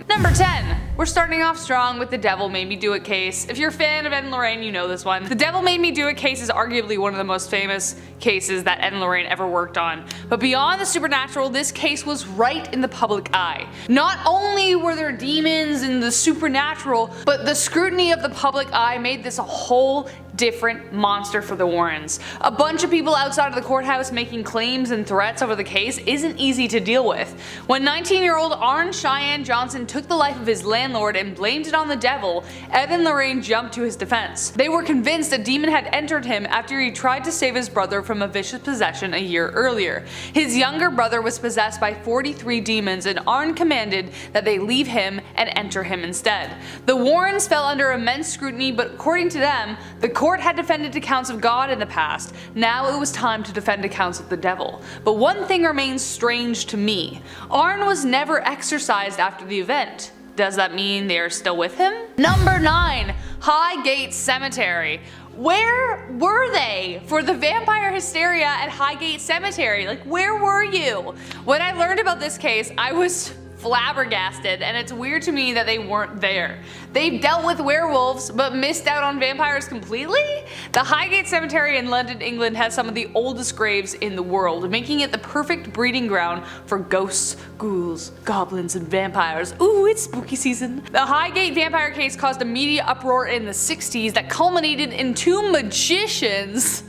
Number 10. We're starting off strong with the Devil Made Me Do It case. If you're a fan of Ed and Lorraine, you know this one. The Devil Made Me Do It case is arguably one of the most famous cases that Ed and Lorraine ever worked on. But beyond the supernatural, this case was right in the public eye. Not only were there demons and the supernatural, but the scrutiny of the public eye made this a whole different monster for the Warrens. A bunch of people outside of the courthouse making claims and threats over the case isn't easy to deal with. When 19-year-old Arn Cheyenne Johnson took the life of his landlord and blamed it on the devil, Ed and Lorraine jumped to his defense. They were convinced a demon had entered him after he tried to save his brother from a vicious possession a year earlier. His younger brother was possessed by 43 demons, and Arn commanded that they leave him and enter him instead. The Warrens fell under immense scrutiny, but according to them, the court had defended accounts of God in the past. Now it was time to defend accounts of the devil. But one thing remains strange to me. Arn was never exorcised after the event. Does that mean they are still with him? Number 9. Highgate Cemetery. Where were they for the vampire hysteria at Highgate Cemetery? Like, where were you? When I learned about this case, I was flabbergasted, and it's weird to me that they weren't there. They've dealt with werewolves but missed out on vampires completely? The Highgate Cemetery in London, England has some of the oldest graves in the world, making it the perfect breeding ground for ghosts, ghouls, goblins, and vampires. Ooh, it's spooky season. The Highgate vampire case caused a media uproar in the 60s that culminated in two magicians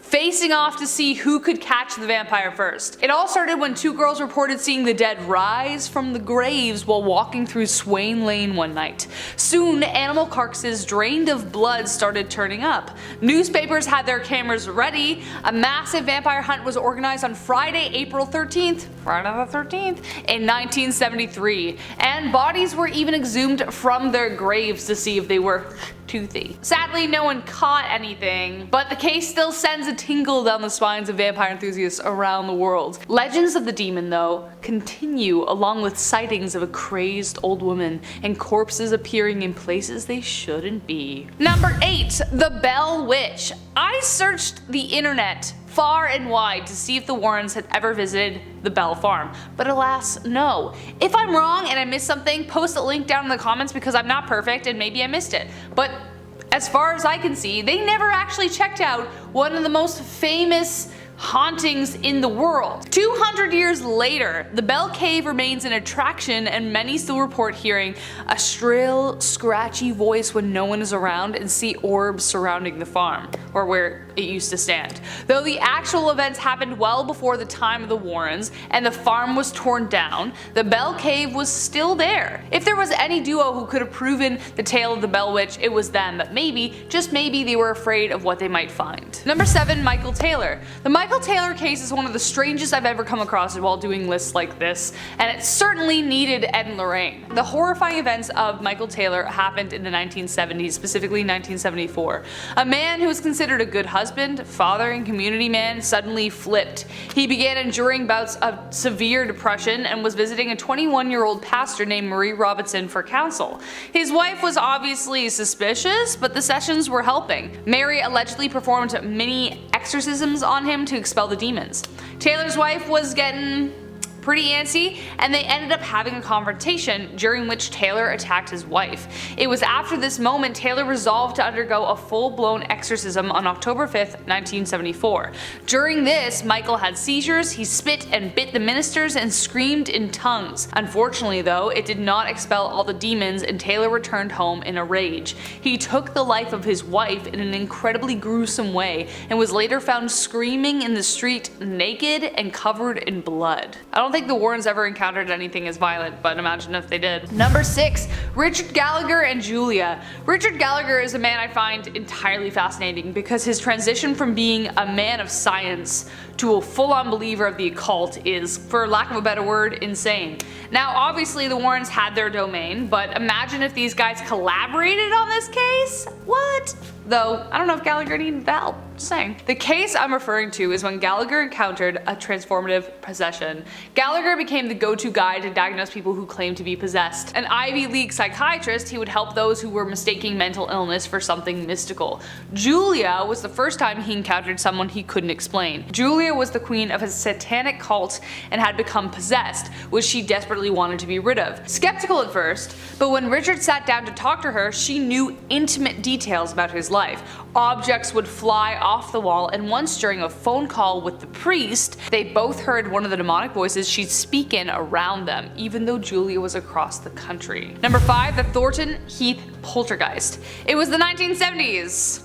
facing off to see who could catch the vampire first. It all started when two girls reported seeing the dead rise from the graves while walking through Swain Lane one night. Soon, animal carcasses drained of blood started turning up. Newspapers had their cameras ready. A massive vampire hunt was organized on Friday, April 13th, in 1973, and bodies were even exhumed from their graves to see if they were toothy. Sadly, no one caught anything, but the case still sends a tingle down the spines of vampire enthusiasts around the world. Legends of the demon, though, continue, along with sightings of a crazed old woman and corpses appearing in places they shouldn't be. Number 8. The Bell Witch. I searched the internet far and wide to see if the Warrens had ever visited the Bell Farm, but alas, no. If I'm wrong and I missed something, post a link down in the comments because I'm not perfect and maybe I missed it. But as far as I can see, they never actually checked out one of the most famous hauntings in the world. 200 years later, the Bell Cave remains an attraction, and many still report hearing a shrill, scratchy voice when no one is around and see orbs surrounding the farm, or where it used to stand. Though the actual events happened well before the time of the Warrens and the farm was torn down, the Bell Cave was still there. If there was any duo who could have proven the tale of the Bell Witch, it was them, but maybe, just maybe, they were afraid of what they might find. Number 7. Michael Taylor. The Michael Taylor case is one of the strangest I've ever come across while doing lists like this, and it certainly needed Ed and Lorraine. The horrifying events of Michael Taylor happened in the 1970s, specifically 1974. A man who was considered a good husband, father, and community man suddenly flipped. He began enduring bouts of severe depression and was visiting a 21-year-old pastor named Marie Robinson for counsel. His wife was obviously suspicious, but the sessions were helping. Mary allegedly performed many exorcisms on him to expel the demons. Taylor's wife was getting pretty antsy, and they ended up having a confrontation during which Taylor attacked his wife. It was after this moment Taylor resolved to undergo a full-blown exorcism on October 5th, 1974. During this, Michael had seizures, he spit and bit the ministers, and screamed in tongues. Unfortunately though, it did not expel all the demons, and Taylor returned home in a rage. He took the life of his wife in an incredibly gruesome way, and was later found screaming in the street naked and covered in blood. I don't think the Warrens ever encountered anything as violent, but imagine if they did. Number 6. Richard Gallagher and Julia. Richard Gallagher is a man I find entirely fascinating because his transition from being a man of science to a full-on believer of the occult is, for lack of a better word, insane. Now obviously the Warrens had their domain, but imagine if these guys collaborated on this case? What? Though, I don't know if Gallagher needed the help, just saying. The case I'm referring to is when Gallagher encountered a transformative possession. Gallagher became the go-to guy to diagnose people who claimed to be possessed. An Ivy League psychiatrist, he would help those who were mistaking mental illness for something mystical. Julia was the first time he encountered someone he couldn't explain. Julia Julia was the queen of a satanic cult and had become possessed, which she desperately wanted to be rid of. Skeptical at first, but when Richard sat down to talk to her, she knew intimate details about his life. Objects would fly off the wall, and once during a phone call with the priest, they both heard one of the demonic voices she'd speak in around them, even though Julia was across the country. Number 5. The Thornton Heath Poltergeist. It was the 1970s.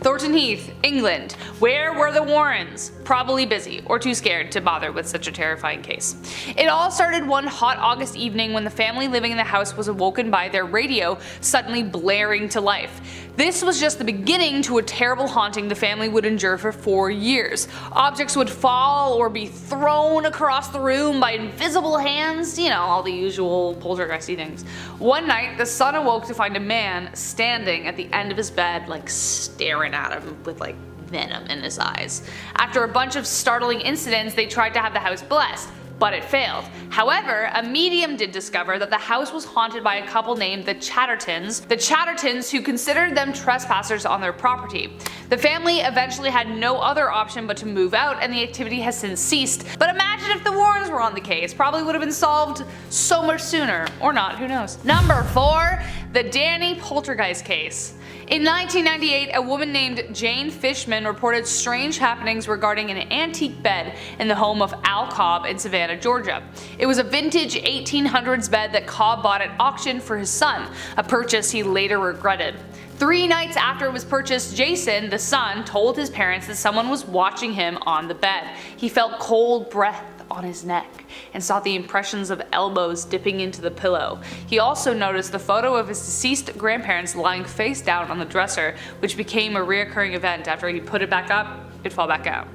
Thornton Heath, England. Where were the Warrens? Probably busy, or too scared to bother with such a terrifying case. It all started one hot August evening when the family living in the house was awoken by their radio suddenly blaring to life. This was just the beginning to a terrible haunting the family would endure for 4 years. Objects would fall or be thrown across the room by invisible hands, you know, all the usual poltergeisty things. One night, the son awoke to find a man standing at the end of his bed, like staring at him with like venom in his eyes. After a bunch of startling incidents, they tried to have the house blessed, but it failed. However, a medium did discover that the house was haunted by a couple named the Chattertons who considered them trespassers on their property. The family eventually had no other option but to move out, and the activity has since ceased. But imagine if the Warrens were on the case, probably would have been solved so much sooner. Or not, who knows. Number 4. The Danny Poltergeist Case. In 1998, a woman named Jane Fishman reported strange happenings regarding an antique bed in the home of Al Cobb in Savannah, Georgia. It was a vintage 1800s bed that Cobb bought at auction for his son, a purchase he later regretted. 3 nights after it was purchased, Jason, the son, told his parents that someone was watching him on the bed. He felt cold breath on his neck and saw the impressions of elbows dipping into the pillow. He also noticed the photo of his deceased grandparents lying face down on the dresser, which became a reoccurring event. After he put it back up, it'd fall back out.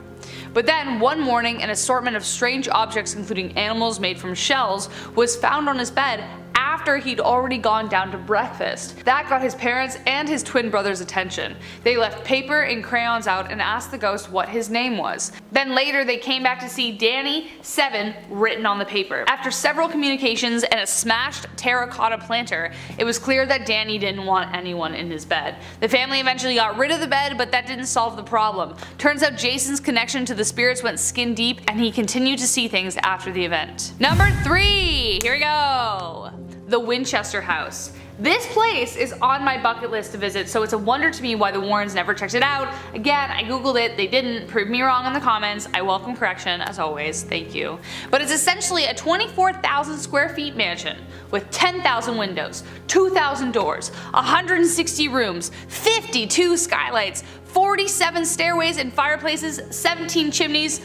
But then, one morning, an assortment of strange objects, including animals made from shells, was found on his bed after he'd already gone down to breakfast. That got his parents and his twin brother's attention. They left paper and crayons out and asked the ghost what his name was. Then later they came back to see Danny 7 written on the paper. After several communications and a smashed terracotta planter, it was clear that Danny didn't want anyone in his bed. The family eventually got rid of the bed, but that didn't solve the problem. Turns out Jason's connection to the spirits went skin deep, and he continued to see things after the event. Number 3, here we go. The Winchester House. This place is on my bucket list to visit, so it's a wonder to me why the Warrens never checked it out. Again, I googled it, they didn't. Prove me wrong in the comments. I welcome correction, as always. Thank you. But it's essentially a 24,000 square feet mansion with 10,000 windows, 2,000 doors, 160 rooms, 52 skylights, 47 stairways and fireplaces, 17 chimneys,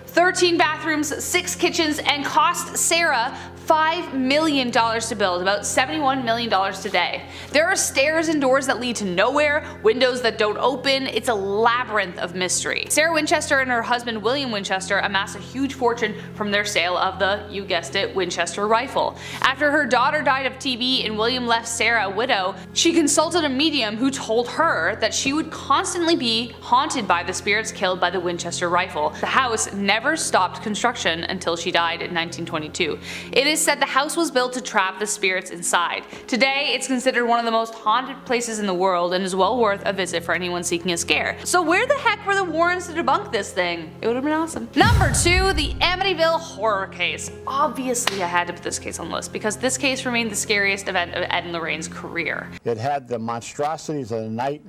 13 bathrooms, 6 kitchens, and cost Sarah $5 million to build, about $71 million today. There are stairs and doors that lead to nowhere, windows that don't open. It's a labyrinth of mystery. Sarah Winchester and her husband William Winchester amassed a huge fortune from their sale of the, you guessed it, Winchester rifle. After her daughter died of TB and William left Sarah a widow, she consulted a medium who told her that she would constantly be haunted by the spirits killed by the Winchester rifle. The house never stopped construction until she died in 1922. It is said the house was built to trap the spirits inside. Today, it's considered one of the most haunted places in the world and is well worth a visit for anyone seeking a scare. So where the heck were the Warrens to debunk this thing? It would have been awesome. Number 2, the Amityville horror case. Obviously I had to put this case on the list because this case remained the scariest event of Ed and Lorraine's career. It had the monstrosities of the night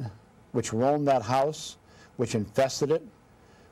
which roamed that house, which infested it,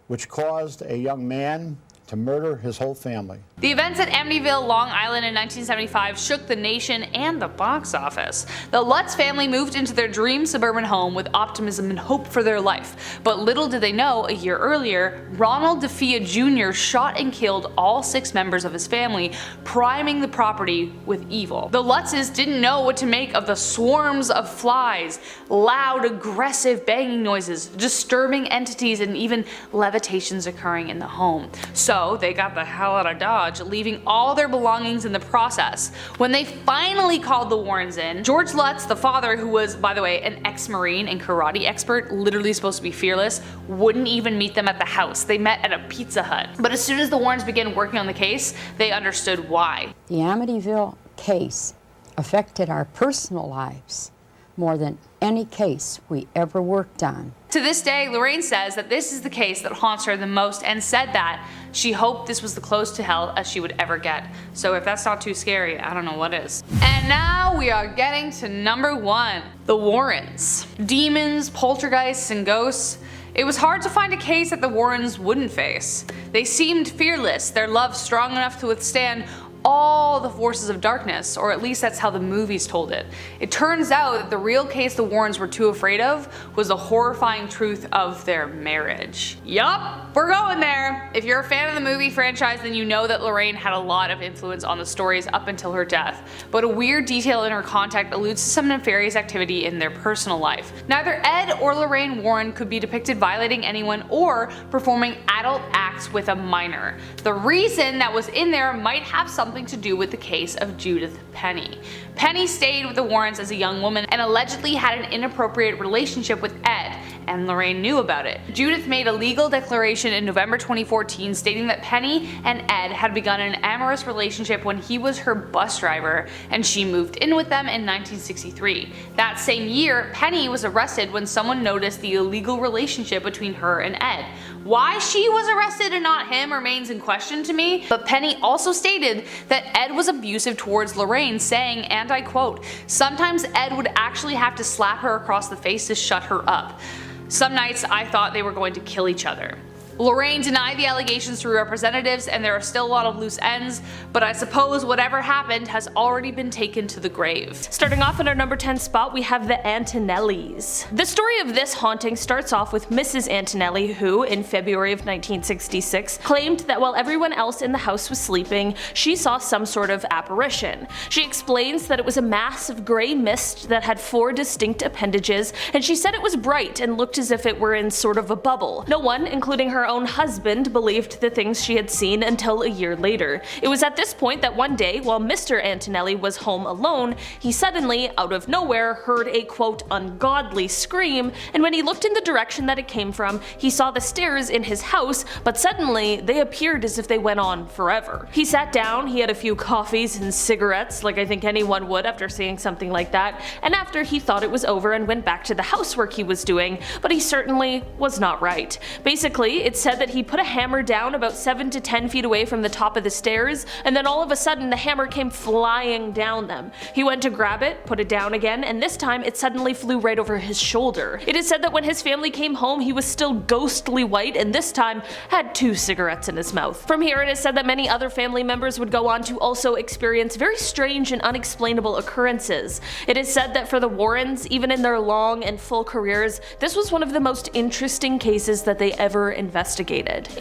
which caused a young man to murder his whole family. The events at Amityville, Long Island in 1975 shook the nation and the box office. The Lutz family moved into their dream suburban home with optimism and hope for their life. But little did they know, a year earlier, Ronald DeFia Jr. shot and killed all 6 members of his family, priming the property with evil. The Lutzes didn't know what to make of the swarms of flies, loud, aggressive banging noises, disturbing entities, and even levitations occurring in the home. So they got the hell out of Dodge, leaving all their belongings in the process. When they finally called the Warrens in, George Lutz, the father, who was, by the way, an ex-Marine and karate expert, literally supposed to be fearless, wouldn't even meet them at the house. They met at a Pizza Hut. But as soon as the Warrens began working on the case, they understood why. The Amityville case affected our personal lives more than any case we ever worked on. To this day, Lorraine says that this is the case that haunts her the most and said that she hoped this was the close to hell as she would ever get. So if that's not too scary, I don't know what is. And now we are getting to number 1. The Warrens. Demons, poltergeists, and ghosts. It was hard to find a case that the Warrens wouldn't face. They seemed fearless, their love strong enough to withstand all the forces of darkness, or at least that's how the movies told it. It turns out that the real case the Warrens were too afraid of was the horrifying truth of their marriage. Yup, we're going there. If you're a fan of the movie franchise, then you know that Lorraine had a lot of influence on the stories up until her death, but a weird detail in her contact alludes to some nefarious activity in their personal life. Neither Ed or Lorraine Warren could be depicted violating anyone or performing adult acts with a minor. The reason that was in there might have something to do with the case of Judith Penny. Penny stayed with the Warrens as a young woman and allegedly had an inappropriate relationship with Ed, and Lorraine knew about it. Judith made a legal declaration in November 2014 stating that Penny and Ed had begun an amorous relationship when he was her bus driver and she moved in with them in 1963. That same year, Penny was arrested when someone noticed the illegal relationship between her and Ed. Why she was arrested and not him remains in question to me, but Penny also stated that Ed was abusive towards Lorraine, saying, and I quote, "Sometimes Ed would actually have to slap her across the face to shut her up. Some nights I thought they were going to kill each other." Lorraine denied the allegations through representatives, and there are still a lot of loose ends, but I suppose whatever happened has already been taken to the grave. Starting off in our number 10 spot, we have the Antonellis. The story of this haunting starts off with Mrs. Antonelli, who, in February of 1966, claimed that while everyone else in the house was sleeping, she saw some sort of apparition. She explains that it was a mass of grey mist that had 4 distinct appendages, and she said it was bright and looked as if it were in sort of a bubble. No one, including her own husband, believed the things she had seen until a year later. It was at this point that one day, while Mr. Antonelli was home alone, he suddenly, out of nowhere, heard a quote ungodly scream, and when he looked in the direction that it came from, he saw the stairs in his house, but suddenly they appeared as if they went on forever. He sat down, he had a few coffees and cigarettes, like I think anyone would after seeing something like that, and after he thought it was over and went back to the housework he was doing, but he certainly was not right. Basically, it said that he put a hammer down about 7 to 10 feet away from the top of the stairs, and then all of a sudden the hammer came flying down them. He went to grab it, put it down again, and this time it suddenly flew right over his shoulder. It is said that when his family came home, he was still ghostly white and this time had 2 cigarettes in his mouth. From here, it is said that many other family members would go on to also experience very strange and unexplainable occurrences. It is said that for the Warrens, even in their long and full careers, this was one of the most interesting cases that they ever investigated.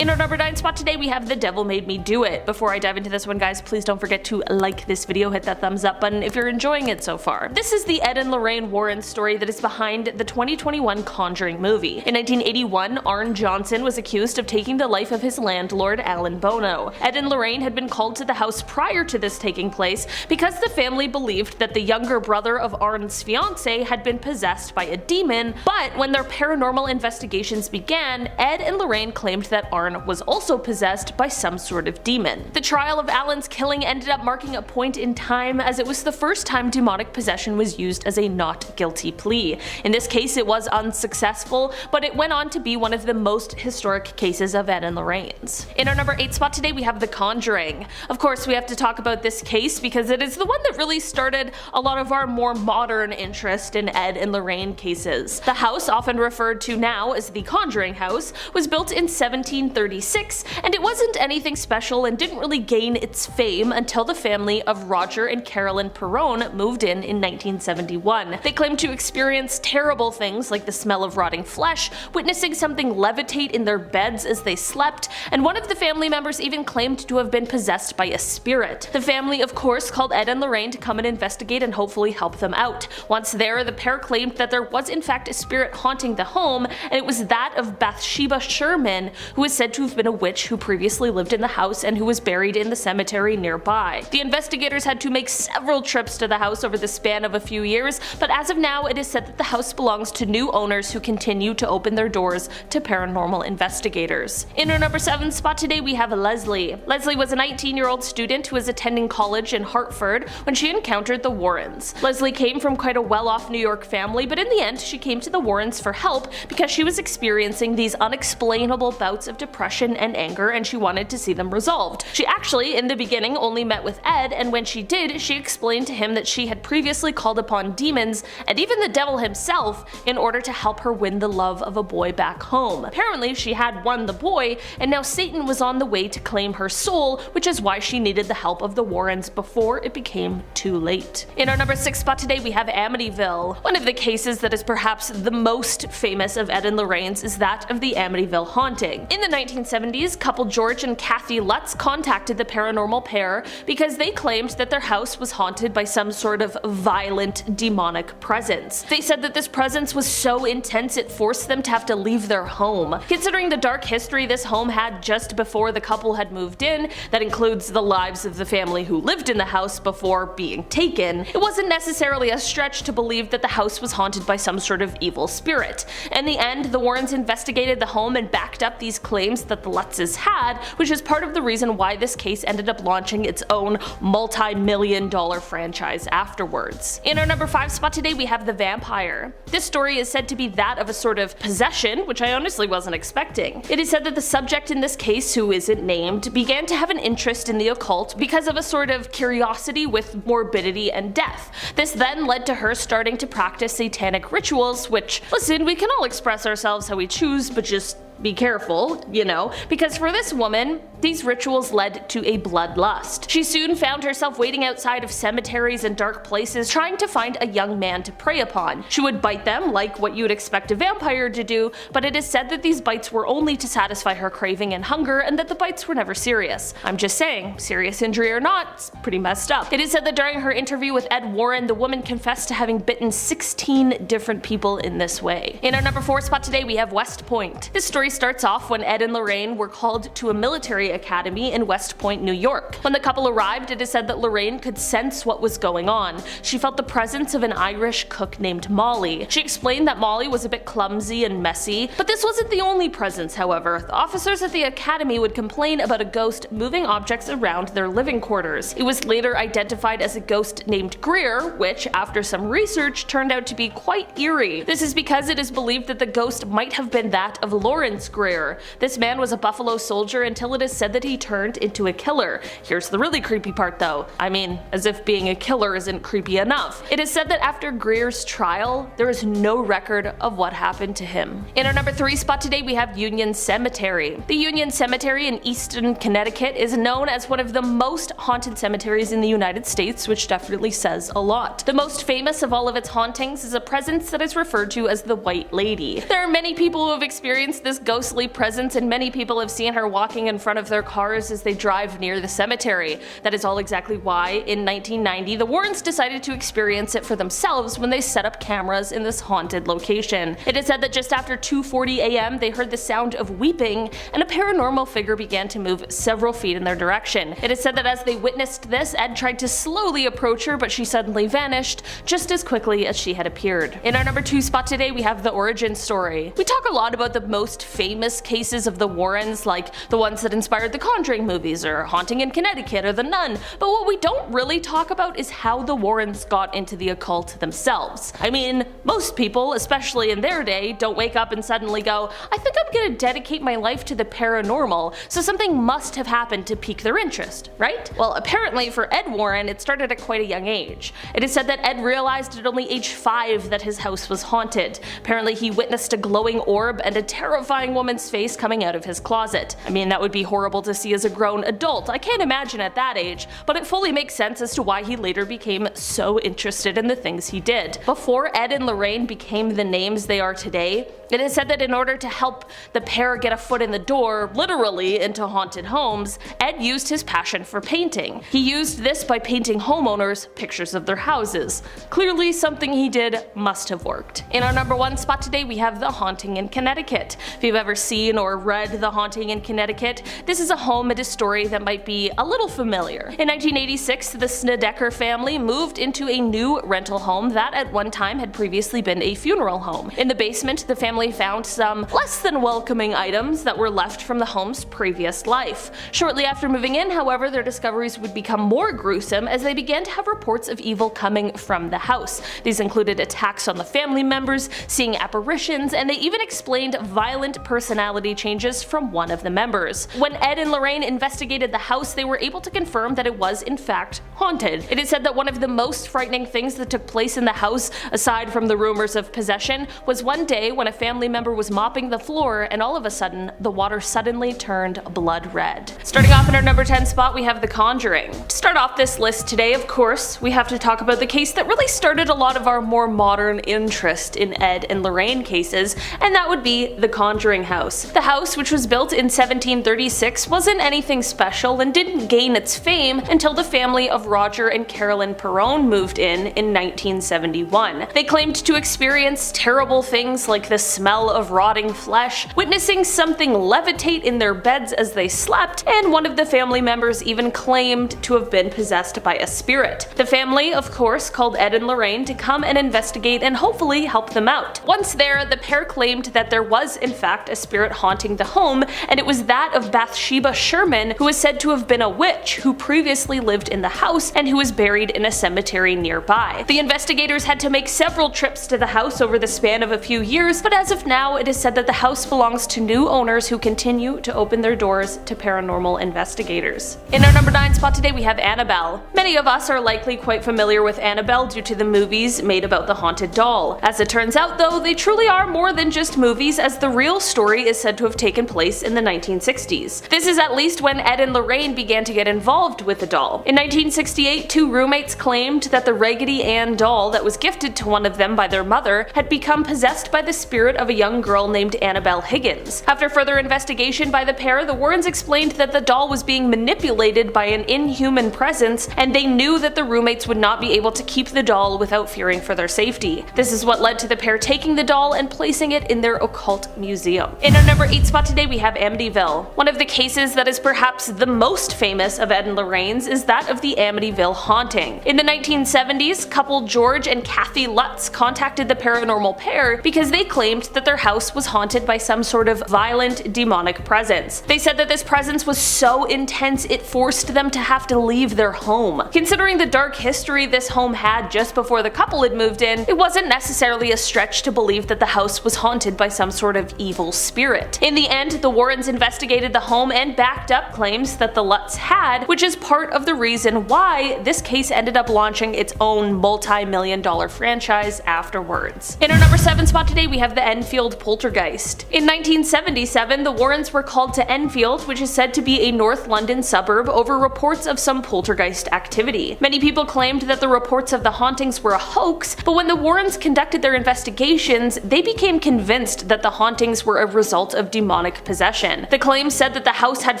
In our number 9 spot today, we have The Devil Made Me Do It. Before I dive into this one, guys, please don't forget to like this video, hit that thumbs up button if you're enjoying it so far. This is the Ed and Lorraine Warren story that is behind the 2021 Conjuring movie. In 1981, Arn Johnson was accused of taking the life of his landlord, Alan Bono. Ed and Lorraine had been called to the house prior to this taking place because the family believed that the younger brother of Arn's fiance had been possessed by a demon, but when their paranormal investigations began, Ed and Lorraine claimed that Arn was also possessed by some sort of demon. The trial of Alan's killing ended up marking a point in time, as it was the first time demonic possession was used as a not guilty plea. In this case, it was unsuccessful, but it went on to be one of the most historic cases of Ed and Lorraine's. In our number 8 spot today, we have The Conjuring. Of course, we have to talk about this case because it is the one that really started a lot of our more modern interest in Ed and Lorraine cases. The house, often referred to now as the Conjuring House, was built in 1736, and it wasn't anything special and didn't really gain its fame until the family of Roger and Carolyn Perrone moved in 1971. They claimed to experience terrible things like the smell of rotting flesh, witnessing something levitate in their beds as they slept, and one of the family members even claimed to have been possessed by a spirit. The family, of course, called Ed and Lorraine to come and investigate and hopefully help them out. Once there, the pair claimed that there was in fact a spirit haunting the home, and it was that of Bathsheba Sherman, woman who is said to have been a witch who previously lived in the house and who was buried in the cemetery nearby. The investigators had to make several trips to the house over the span of a few years, but as of now it is said that the house belongs to new owners who continue to open their doors to paranormal investigators. In our number 7 spot today we have Leslie. Leslie was a 19-year-old student who was attending college in Hartford when she encountered the Warrens. Leslie came from quite a well-off New York family, but in the end she came to the Warrens for help because she was experiencing these unexplainable bouts of depression and anger and she wanted to see them resolved. She actually, in the beginning, only met with Ed, and when she did, she explained to him that she had previously called upon demons and even the devil himself in order to help her win the love of a boy back home. Apparently she had won the boy, and now Satan was on the way to claim her soul, which is why she needed the help of the Warrens before it became too late. In our number 6 spot today we have Amityville. One of the cases that is perhaps the most famous of Ed and Lorraine's is that of the Amityville haunting. In the 1970s, couple George and Kathy Lutz contacted the paranormal pair because they claimed that their house was haunted by some sort of violent demonic presence. They said that this presence was so intense it forced them to have to leave their home. Considering the dark history this home had just before the couple had moved in, that includes the lives of the family who lived in the house before being taken, it wasn't necessarily a stretch to believe that the house was haunted by some sort of evil spirit. In the end, the Warrens investigated the home and backed up these claims that the Lutzes had, which is part of the reason why this case ended up launching its own multi-million-dollar franchise afterwards. In our number 5 spot today we have The Vampire. This story is said to be that of a sort of possession, which I honestly wasn't expecting. It is said that the subject in this case, who isn't named, began to have an interest in the occult because of a sort of curiosity with morbidity and death. This then led to her starting to practice satanic rituals, which, listen, we can all express ourselves how we choose, but just be careful, you know, because for this woman, these rituals led to a bloodlust. She soon found herself waiting outside of cemeteries and dark places trying to find a young man to prey upon. She would bite them like what you would expect a vampire to do, but it is said that these bites were only to satisfy her craving and hunger and that the bites were never serious. I'm just saying, serious injury or not, it's pretty messed up. It is said that during her interview with Ed Warren, the woman confessed to having bitten 16 different people in this way. In our number 4 spot today we have West Point. This story starts off when Ed and Lorraine were called to a military academy in West Point, New York. When the couple arrived, it is said that Lorraine could sense what was going on. She felt the presence of an Irish cook named Molly. She explained that Molly was a bit clumsy and messy, but this wasn't the only presence, however. The officers at the academy would complain about a ghost moving objects around their living quarters. It was later identified as a ghost named Greer, which, after some research, turned out to be quite eerie. This is because it is believed that the ghost might have been that of Lawrence Greer. This man was a Buffalo soldier until it is said that he turned into a killer. Here's the really creepy part though. I mean, as if being a killer isn't creepy enough. It is said that after Greer's trial, there is no record of what happened to him. In our number 3 spot today we have Union Cemetery. The Union Cemetery in Easton, Connecticut is known as one of the most haunted cemeteries in the United States, which definitely says a lot. The most famous of all of its hauntings is a presence that is referred to as the White Lady. There are many people who have experienced this ghostly presence, and many people have seen her walking in front of their cars as they drive near the cemetery. That is all exactly why, in 1990, the Warrens decided to experience it for themselves when they set up cameras in this haunted location. It is said that just after 2:40 a.m. they heard the sound of weeping, and a paranormal figure began to move several feet in their direction. It is said that as they witnessed this, Ed tried to slowly approach her, but she suddenly vanished just as quickly as she had appeared. In our number 2 spot today we have the origin story. We talk a lot about the most famous cases of the Warrens, like the ones that inspired the Conjuring movies, or Haunting in Connecticut, or The Nun, but what we don't really talk about is how the Warrens got into the occult themselves. I mean, most people, especially in their day, don't wake up and suddenly go, I think I'm gonna dedicate my life to the paranormal, so something must have happened to pique their interest, right? Well, apparently for Ed Warren, it started at quite a young age. It is said that Ed realized at only age 5 that his house was haunted. Apparently he witnessed a glowing orb and a terrifying woman's face coming out of his closet. I mean, that would be horrible to see as a grown adult. I can't imagine at that age, but it fully makes sense as to why he later became so interested in the things he did. Before Ed and Lorraine became the names they are today, it is said that in order to help the pair get a foot in the door, literally, into haunted homes, Ed used his passion for painting. He used this by painting homeowners pictures of their houses. Clearly something he did must have worked. In our number 1 spot today we have The Haunting in Connecticut. If you've ever seen or read The Haunting in Connecticut, this is a home and a story that might be a little familiar. In 1986, the Snedeker family moved into a new rental home that at one time had previously been a funeral home. In the basement, the family found some less than welcoming items that were left from the home's previous life. Shortly after moving in, however, their discoveries would become more gruesome as they began to have reports of evil coming from the house. These included attacks on the family members, seeing apparitions, and they even explained violent personality changes from one of the members. When Ed and Lorraine investigated the house, they were able to confirm that it was in fact haunted. It is said that one of the most frightening things that took place in the house, aside from the rumors of possession, was one day when a family member was mopping the floor and all of a sudden the water suddenly turned blood red. Starting off in our number 10 spot, we have The Conjuring. To start off this list today, of course, we have to talk about the case that really started a lot of our more modern interest in Ed and Lorraine cases, and that would be the Conjuring house. The house, which was built in 1736, wasn't anything special and didn't gain its fame until the family of Roger and Carolyn Perrone moved in 1971. They claimed to experience terrible things like the smell of rotting flesh, witnessing something levitate in their beds as they slept, and one of the family members even claimed to have been possessed by a spirit. The family, of course, called Ed and Lorraine to come and investigate and hopefully help them out. Once there, the pair claimed that there was in fact a spirit haunting the home, and it was that of Bathsheba Sherman, who is said to have been a witch who previously lived in the house and who was buried in a cemetery nearby. The investigators had to make several trips to the house over the span of a few years, but as of now it is said that the house belongs to new owners who continue to open their doors to paranormal investigators. In our number 9 spot today, we have Annabelle. Many of us are likely quite familiar with Annabelle due to the movies made about the haunted doll. As it turns out though, they truly are more than just movies, as the real story is said to have taken place in the 1960s. This is at least when Ed and Lorraine began to get involved with the doll. In 1968, two roommates claimed that the Raggedy Ann doll that was gifted to one of them by their mother had become possessed by the spirit of a young girl named Annabelle Higgins. After further investigation by the pair, the Warrens explained that the doll was being manipulated by an inhuman presence, and they knew that the roommates would not be able to keep the doll without fearing for their safety. This is what led to the pair taking the doll and placing it in their occult museum. In our number 8 spot today, we have Amityville. One of the cases that is perhaps the most famous of Ed and Lorraine's is that of the Amityville haunting. In the 1970s, couple George and Kathy Lutz contacted the paranormal pair because they claimed that their house was haunted by some sort of violent demonic presence. They said that this presence was so intense it forced them to have to leave their home. Considering the dark history this home had just before the couple had moved in, it wasn't necessarily a stretch to believe that the house was haunted by some sort of evil spirit. In the end, the Warrens investigated the home and backed up claims that the Lutz had, which is part of the reason why this case ended up launching its own multi-million-dollar franchise afterwards. In our number 7 spot today, we have the Enfield poltergeist. In 1977, the Warrens were called to Enfield, which is said to be a North London suburb, over reports of some poltergeist activity. Many people claimed that the reports of the hauntings were a hoax, but when the Warrens conducted their investigations, they became convinced that the hauntings were a result of demonic possession. The claims said that the house had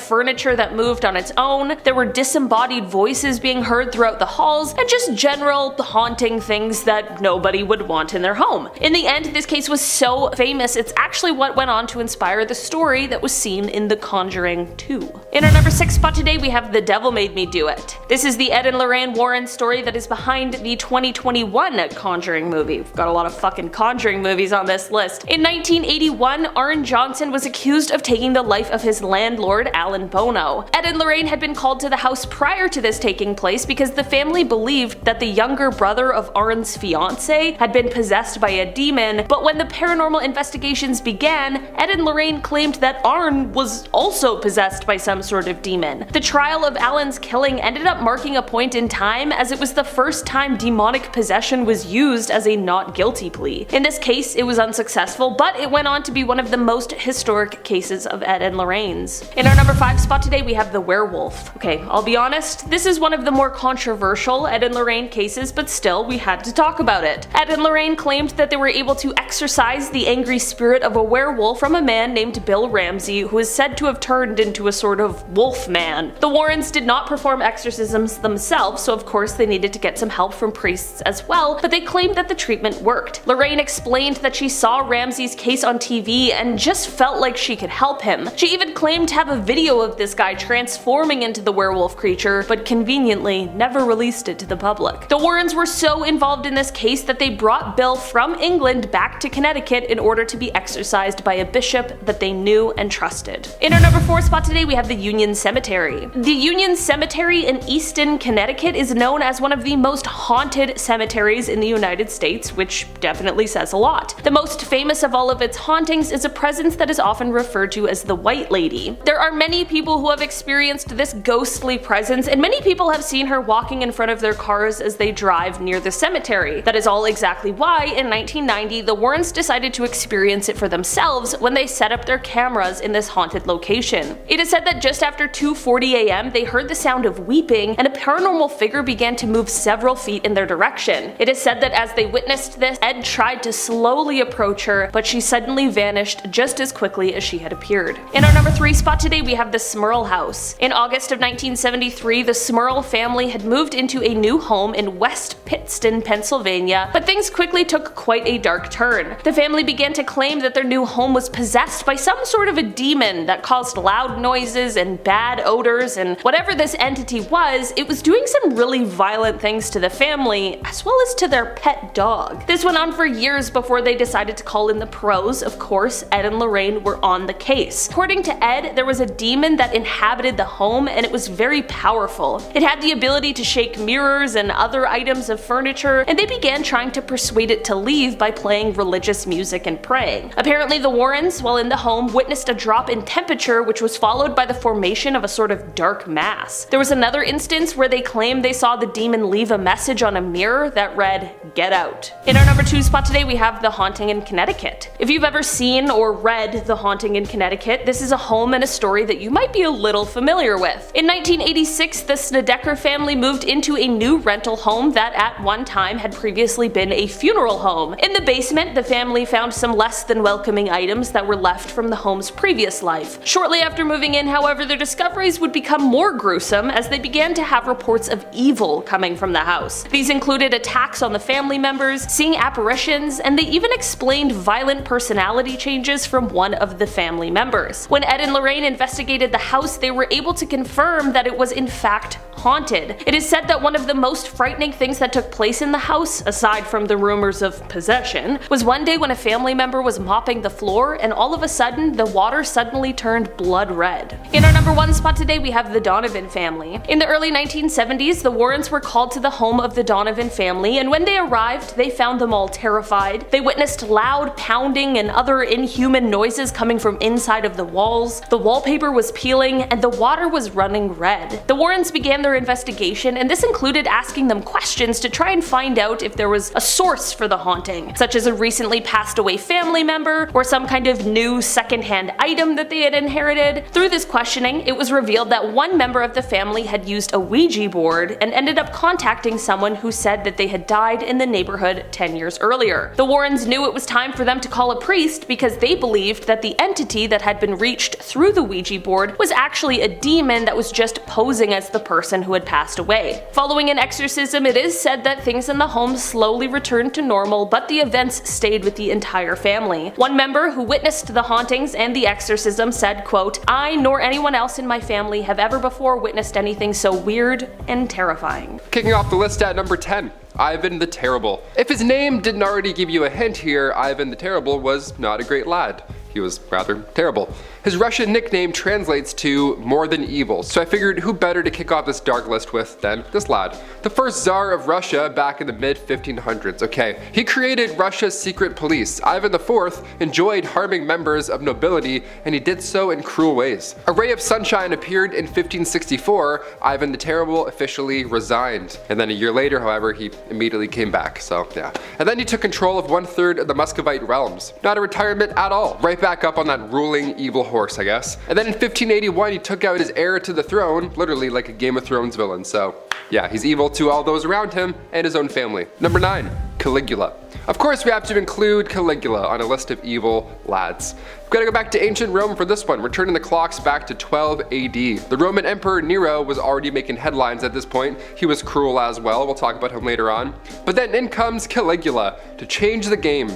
furniture that moved on its own, there were disembodied voices being heard throughout the halls, and just general haunting things that nobody would want in their home. In the end, this case was so famous, it's actually what went on to inspire the story that was seen in The Conjuring 2. In our number 6 spot today, we have The Devil Made Me Do It. This is the Ed and Lorraine Warren story that is behind the 2021 Conjuring movie. We've got a lot of fucking Conjuring movies on this list. In 1981, Arn Johnson was accused of taking the life of his landlord, Alan Bono. Ed and Lorraine had been called to the house prior to this taking place because the family believed that the younger brother of Arn's fiance had been possessed by a demon, but when the paranormal investigations began, Ed and Lorraine claimed that Arn was also possessed by some sort of demon. The trial of Alan's killing ended up marking a point in time, as it was the first time demonic possession was used as a not guilty plea. In this case, it was unsuccessful, but it went on to be one of the most historic cases of Ed and Lorraine's. In our number 5 spot today, we have the werewolf. Okay, I'll be honest, this is one of the more controversial Ed and Lorraine cases, but still, we had to talk about it. Ed and Lorraine claimed that they were able to exorcise the angry spirit of a werewolf from a man named Bill Ramsey, who is said to have turned into a sort of wolf man. The Warrens did not perform exorcisms themselves, so of course they needed to get some help from priests as well, but they claimed that the treatment worked. Lorraine explained that she saw Ramsey's case on TV and just felt like she could help him. She even claimed to have a video of this guy transforming into the werewolf creature, but conveniently never released it to the public. The Warrens were so involved in this case that they brought Bill from England back to Connecticut in order to be exorcised by a bishop that they knew and trusted. In our number 4 spot today, we have the Union Cemetery. The Union Cemetery in Easton, Connecticut is known as one of the most haunted cemeteries in the United States, which definitely says a lot. The most famous of all of its hauntings is a presence that is often referred to as the White Lady. There are many people who have experienced this ghostly presence, and many people have seen her walking in front of their cars as they drive near the cemetery. That is all exactly why, in 1990, the Warrens decided to experience it for themselves when they set up their cameras in this haunted location. It is said that just after 2:40 a.m. they heard the sound of weeping, and a paranormal figure began to move several feet in their direction. It is said that as they witnessed this, Ed tried to slowly approach her, but she suddenly vanished just as quickly as she had appeared. In our number 3 spot today, we have the Smurl House. In August of 1973, the Smurl family had moved into a new home in West Pittston, Pennsylvania, but things quickly took quite a dark turn. The family began to claim that their new home was possessed by some sort of a demon that caused loud noises and bad odors, and whatever this entity was, it was doing some really violent things to the family, as well as to their pet dog. This went on for years before they decided to call in the pros. Of course, Ed and Lorraine were on the case. According to Ed, there was a demon that inhabited the home, and it was very powerful. It had the ability to shake mirrors and other items of furniture, and they began trying to persuade it to leave by playing religious music and praying. Apparently, the Warrens, while in the home, witnessed a drop in temperature, which was followed by the formation of a sort of dark mass. There was another instance where they claimed they saw the demon leave a message on a mirror that read, "Get out." In our number 2 spot today, we have The Haunting in Connecticut. If you've ever seen or read The Haunting in Connecticut, this is a home and a story that you might be a little familiar with. In 1986, the Snedeker family moved into a new rental home that at one time had previously been a funeral home. In the basement, the family found some less than welcoming items that were left from the home's previous life. Shortly after moving in, however, their discoveries would become more gruesome as they began to have reports of evil coming from the house. These included attacks on the family members, seeing apparitions, and they even explained violent personality changes from one of the family members. When Ed and Lorraine investigated the house, they were able to confirm that it was in fact haunted. It is said that one of the most frightening things that took place in the house, aside from the rumors of possession, was one day when a family member was mopping the floor and all of a sudden the water suddenly turned blood red. In our number 1 spot today, we have the Donovan family. In the early 1970s, the Warrens were called to the home of the Donovan family, and when they arrived, they found them all terrified. They witnessed loud pounding and other inhuman noises coming from inside of the walls. The wallpaper was peeling and the water was running red. The Warrens began their investigation, and this included asking them questions to try and find out if there was a source for the haunting, such as a recently passed away family member or some kind of new secondhand item that they had inherited. Through this questioning, it was revealed that one member of the family had used a Ouija board and ended up contacting someone who said that they had died in the neighborhood 10 years earlier. The Warrens knew it was time for them to call a priest because they believed that the entity that had been reached through the Ouija board was actually a demon that was just posing as the person who had passed away. Following an exorcism, it is said that things in the home slowly returned to normal, but the events stayed with the entire family. One member who witnessed the hauntings and the exorcism said, quote, "I nor anyone else in my family have ever before witnessed anything so weird and terrifying." Kicking off the list at number 10. Ivan the Terrible. If his name didn't already give you a hint here, Ivan the Terrible was not a great lad. He was rather terrible. His Russian nickname translates to more than evil, so I figured who better to kick off this dark list with than this lad. The first Tsar of Russia back in the mid-1500s, okay. He created Russia's secret police. Ivan IV enjoyed harming members of nobility, and he did so in cruel ways. A ray of sunshine appeared in 1564, Ivan the Terrible officially resigned. And then a year later, however, he immediately came back, so yeah. And then he took control of 1/3 of the Muscovite realms. Not a retirement at all, right back up on that ruling evil horse, I guess. And then in 1581, he took out his heir to the throne, literally like a Game of Thrones villain, so yeah, he's evil to all those around him and his own family. Number 9, Caligula. Of course, we have to include Caligula on a list of evil lads. We've got to go back to ancient Rome for this one. We're turning the clocks back to 12 AD. The Roman Emperor Nero was already making headlines at this point. He was cruel as well. We'll talk about him later on. But then in comes Caligula to change the game.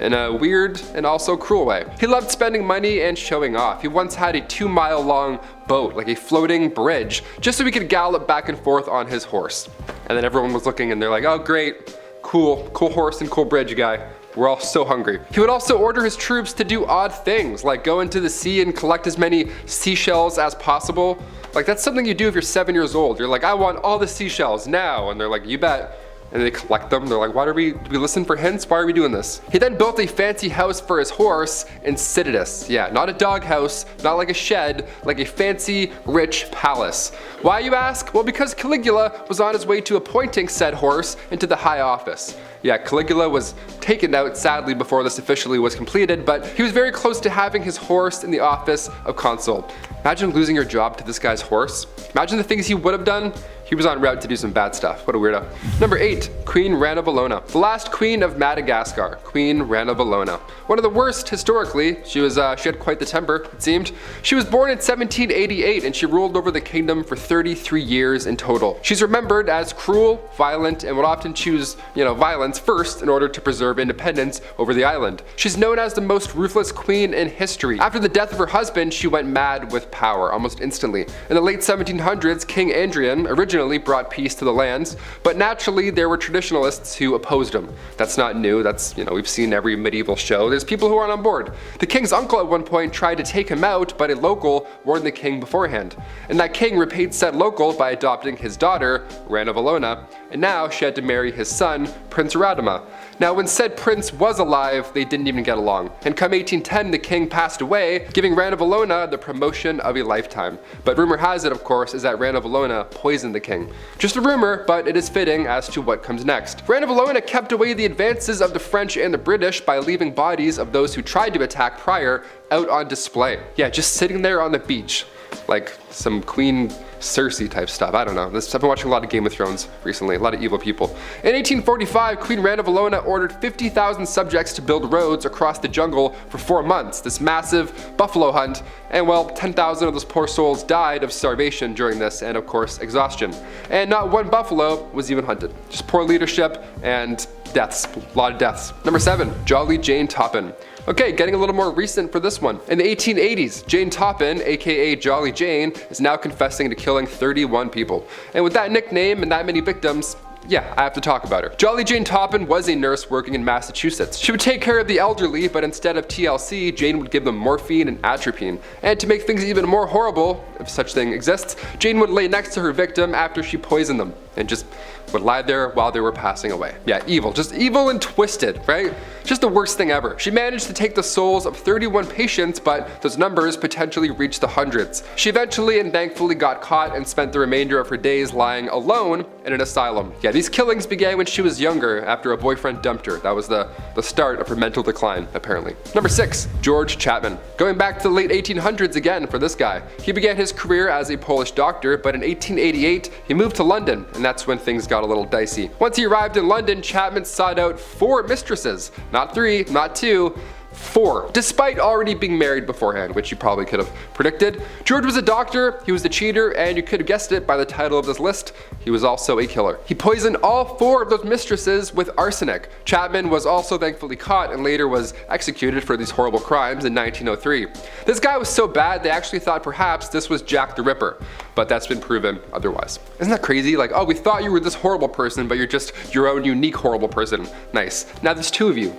in a weird and also cruel way. He loved spending money and showing off. He once had a 2-mile long boat, like a floating bridge, just so he could gallop back and forth on his horse. And then everyone was looking and they're like, oh great, cool horse and cool bridge guy. We're all so hungry. He would also order his troops to do odd things, like go into the sea and collect as many seashells as possible. Like that's something you do if you're 7 years old. You're like, I want all the seashells now. And they're like, you bet. And they collect them. They're like, do we listen for hints? Why are we doing this? He then built a fancy house for his horse in Citus. Yeah, not a dog house, not like a shed, like a fancy, rich palace. Why, you ask? Well, because Caligula was on his way to appointing said horse into the high office. Yeah, Caligula was taken out sadly before this officially was completed, but he was very close to having his horse in the office of consul. Imagine losing your job to this guy's horse. Imagine the things he would have done. He was en route to do some bad stuff. What a weirdo. Number 8, Queen Ranavalona. The last queen of Madagascar, Queen Ranavalona. One of the worst historically. She had quite the temper, it seemed. She was born in 1788 and she ruled over the kingdom for 33 years in total. She's remembered as cruel, violent, and would often choose, violence first in order to preserve independence over the island. She's known as the most ruthless queen in history. After the death of her husband, she went mad with power almost instantly. In the late 1700s, King Adrian originally brought peace to the lands, but naturally there were traditionalists who opposed him. That's not new, that's, we've seen every medieval show. There's people who aren't on board. The king's uncle at one point tried to take him out, but a local warned the king beforehand. And that king repaid said local by adopting his daughter, Ranavalona, and now she had to marry his son, Prince Radama. Now when said prince was alive, they didn't even get along. And come 1810, the king passed away, giving Ranavalona the promotion of a lifetime. But rumor has it, of course, is that Ranavalona poisoned the king. Just a rumor, but it is fitting as to what comes next. Ranavalona kept away the advances of the French and the British by leaving bodies of those who tried to attack prior out on display. Yeah, just sitting there on the beach. Like some Queen Cersei type stuff. I don't know. I've been watching a lot of Game of Thrones recently. A lot of evil people. In 1845, Queen Ranavalona ordered 50,000 subjects to build roads across the jungle for 4 months. This massive buffalo hunt. And well, 10,000 of those poor souls died of starvation during this and of course exhaustion. And not one buffalo was even hunted. Just poor leadership and deaths. A lot of deaths. Number 7, Jolly Jane Toppin. Okay, getting a little more recent for this one. In the 1880s, Jane Toppin, aka Jolly Jane, is now confessing to killing 31 people. And with that nickname and that many victims, yeah, I have to talk about her. Jolly Jane Toppin was a nurse working in Massachusetts. She would take care of the elderly, but instead of TLC, Jane would give them morphine and atropine. And to make things even more horrible, if such thing exists, Jane would lay next to her victim after she poisoned them and just would lie there while they were passing away. Yeah, evil, just evil and twisted, right? Just the worst thing ever. She managed to take the souls of 31 patients, but those numbers potentially reached the hundreds. She eventually and thankfully got caught and spent the remainder of her days lying alone in an asylum. Yeah, these killings began when she was younger after a boyfriend dumped her. That was the start of her mental decline, apparently. Number 6, George Chapman. Going back to the late 1800s again for this guy. He began his career as a Polish doctor, but in 1888, he moved to London, and that's when things got a little dicey. Once he arrived in London, Chapman sought out 4 mistresses. Not 3, not 2, 4, despite already being married beforehand, which you probably could have predicted. George was a doctor, he was a cheater, and you could have guessed it by the title of this list, he was also a killer. He poisoned all 4 of those mistresses with arsenic. Chapman was also thankfully caught and later was executed for these horrible crimes in 1903. This guy was so bad they actually thought perhaps this was Jack the Ripper, but that's been proven otherwise. Isn't that crazy? Like, oh, we thought you were this horrible person, but you're just your own unique horrible person. Nice. Now there's 2 of you.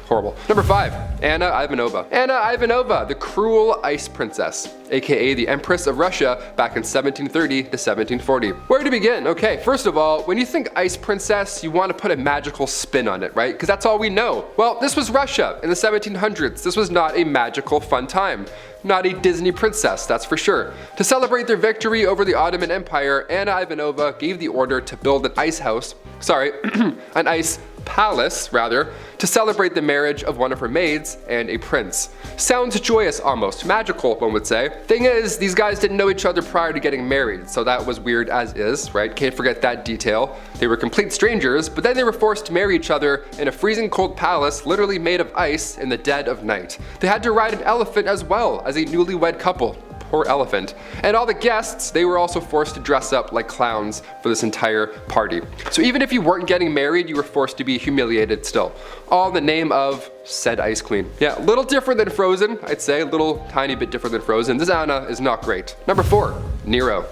Horrible. Number 5, Anna Ivanova. Anna Ivanova, the cruel ice princess, aka the Empress of Russia back in 1730 to 1740. Where to begin? Okay, first of all, when you think ice princess, you want to put a magical spin on it, right? Because that's all we know. Well, this was Russia in the 1700s. This was not a magical fun time. Not a Disney princess, that's for sure. To celebrate their victory over the Ottoman Empire, Anna Ivanova gave the order to build an ice house, an ice palace, rather, to celebrate the marriage of one of her maids and a prince. Sounds joyous almost, magical, one would say. Thing is, these guys didn't know each other prior to getting married, so that was weird as is, right? Can't forget that detail. They were complete strangers, but then they were forced to marry each other in a freezing cold palace literally made of ice in the dead of night. They had to ride an elephant as well as a newlywed couple. or elephant. And all the guests, they were also forced to dress up like clowns for this entire party. So even if you weren't getting married, you were forced to be humiliated still. All in the name of said Ice Queen. Yeah, a little different than Frozen, I'd say. A little tiny bit different than Frozen. This Anna is not great. Number 4, Nero.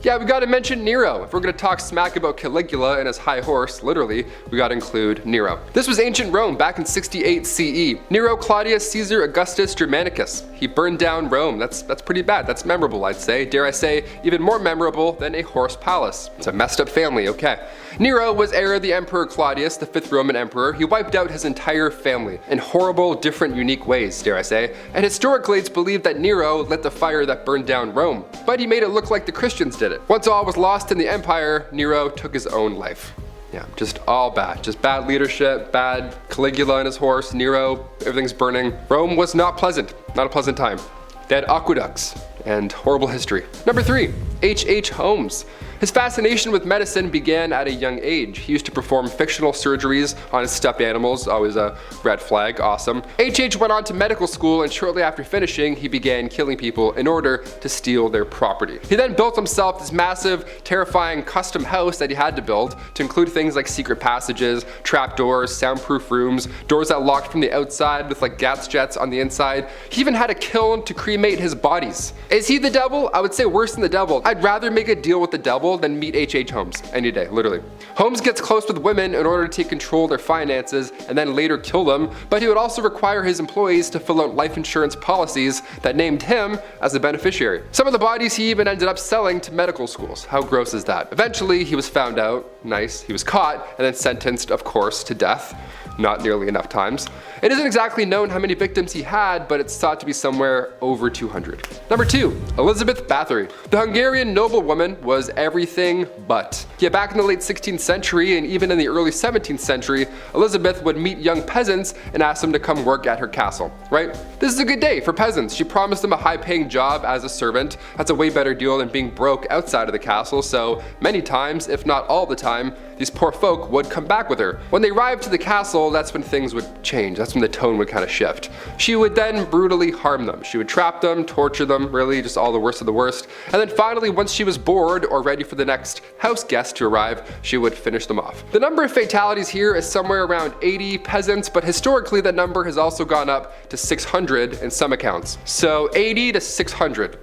Yeah, we gotta mention Nero. If we're gonna talk smack about Caligula and his high horse, literally, we gotta include Nero. This was ancient Rome back in 68 CE. Nero Claudius Caesar Augustus Germanicus. He burned down Rome. That's pretty bad. That's memorable, I'd say. Dare I say, even more memorable than a horse palace. It's a messed up family, okay. Nero was heir of the Emperor Claudius, the 5th Roman emperor. He wiped out his entire family in horrible, different, unique ways, dare I say. And historically, it's believed that Nero lit the fire that burned down Rome. But he made it look like the Christians did it. Once all was lost in the empire, Nero took his own life. Yeah, just all bad. Just bad leadership, bad Caligula and his horse, Nero, everything's burning. Rome was not pleasant, not a pleasant time. They had aqueducts and horrible history. Number 3, H.H. Holmes. His fascination with medicine began at a young age. He used to perform fictional surgeries on his stuffed animals, always a red flag, awesome. H.H. went on to medical school, and shortly after finishing, he began killing people in order to steal their property. He then built himself this massive, terrifying custom house that he had to build to include things like secret passages, trapdoors, soundproof rooms, doors that locked from the outside with like gas jets on the inside. He even had a kiln to cremate his bodies. Is he the devil? I would say worse than the devil. I'd rather make a deal with the devil than meet H.H. Holmes any day, literally. Holmes gets close with women in order to take control of their finances and then later kill them, but he would also require his employees to fill out life insurance policies that named him as the beneficiary. Some of the bodies he even ended up selling to medical schools. How gross is that? Eventually, he was found out, nice, he was caught, and then sentenced, of course, to death. Not nearly enough times. It isn't exactly known how many victims he had, but it's thought to be somewhere over 200. Number 2, Elizabeth Bathory. The Hungarian noblewoman was everything but. Yeah, back in the late 16th century and even in the early 17th century, Elizabeth would meet young peasants and ask them to come work at her castle, right? This is a good day for peasants. She promised them a high-paying job as a servant. That's a way better deal than being broke outside of the castle, so many times, if not all the time, these poor folk would come back with her. When they arrived to the castle, that's when things would change. That's when the tone would kind of shift. She would then brutally harm them. She would trap them, torture them, really just all the worst of the worst. And then finally, once she was bored or ready for the next house guest to arrive, she would finish them off. The number of fatalities here is somewhere around 80 peasants, but historically that number has also gone up to 600 in some accounts. So 80 to 600.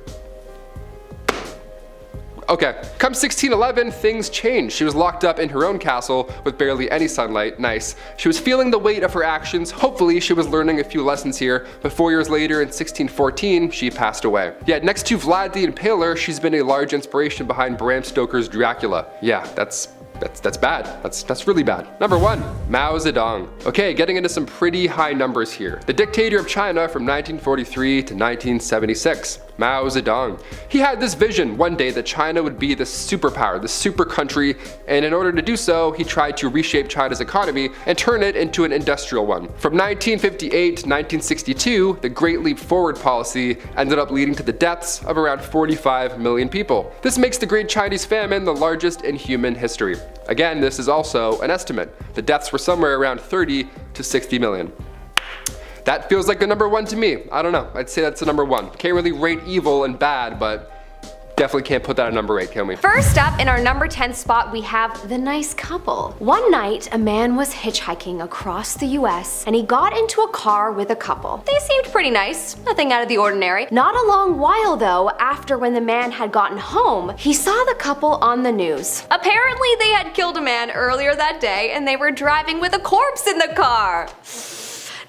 Okay, come 1611, things changed. She was locked up in her own castle with barely any sunlight, nice. She was feeling the weight of her actions. Hopefully she was learning a few lessons here, but 4 years later in 1614, she passed away. Yet next to Vlad the Impaler, she's been a large inspiration behind Bram Stoker's Dracula. Yeah, that's bad. That's really bad. Number 1, Mao Zedong. Okay, getting into some pretty high numbers here. The dictator of China from 1943 to 1976. Mao Zedong. He had this vision one day that China would be the superpower, the super country, and in order to do so, he tried to reshape China's economy and turn it into an industrial one. From 1958 to 1962, the Great Leap Forward policy ended up leading to the deaths of around 45 million people. This makes the Great Chinese Famine the largest in human history. Again, this is also an estimate. The deaths were somewhere around 30 to 60 million. That feels like the number 1 to me. I don't know, I'd say that's the number 1. Can't really rate evil and bad, but definitely can't put that at number 8, can we? First up, in our number 10 spot, we have the nice couple. One night, a man was hitchhiking across the US and he got into a car with a couple. They seemed pretty nice, nothing out of the ordinary. Not a long while though, after when the man had gotten home, he saw the couple on the news. Apparently they had killed a man earlier that day and they were driving with a corpse in the car.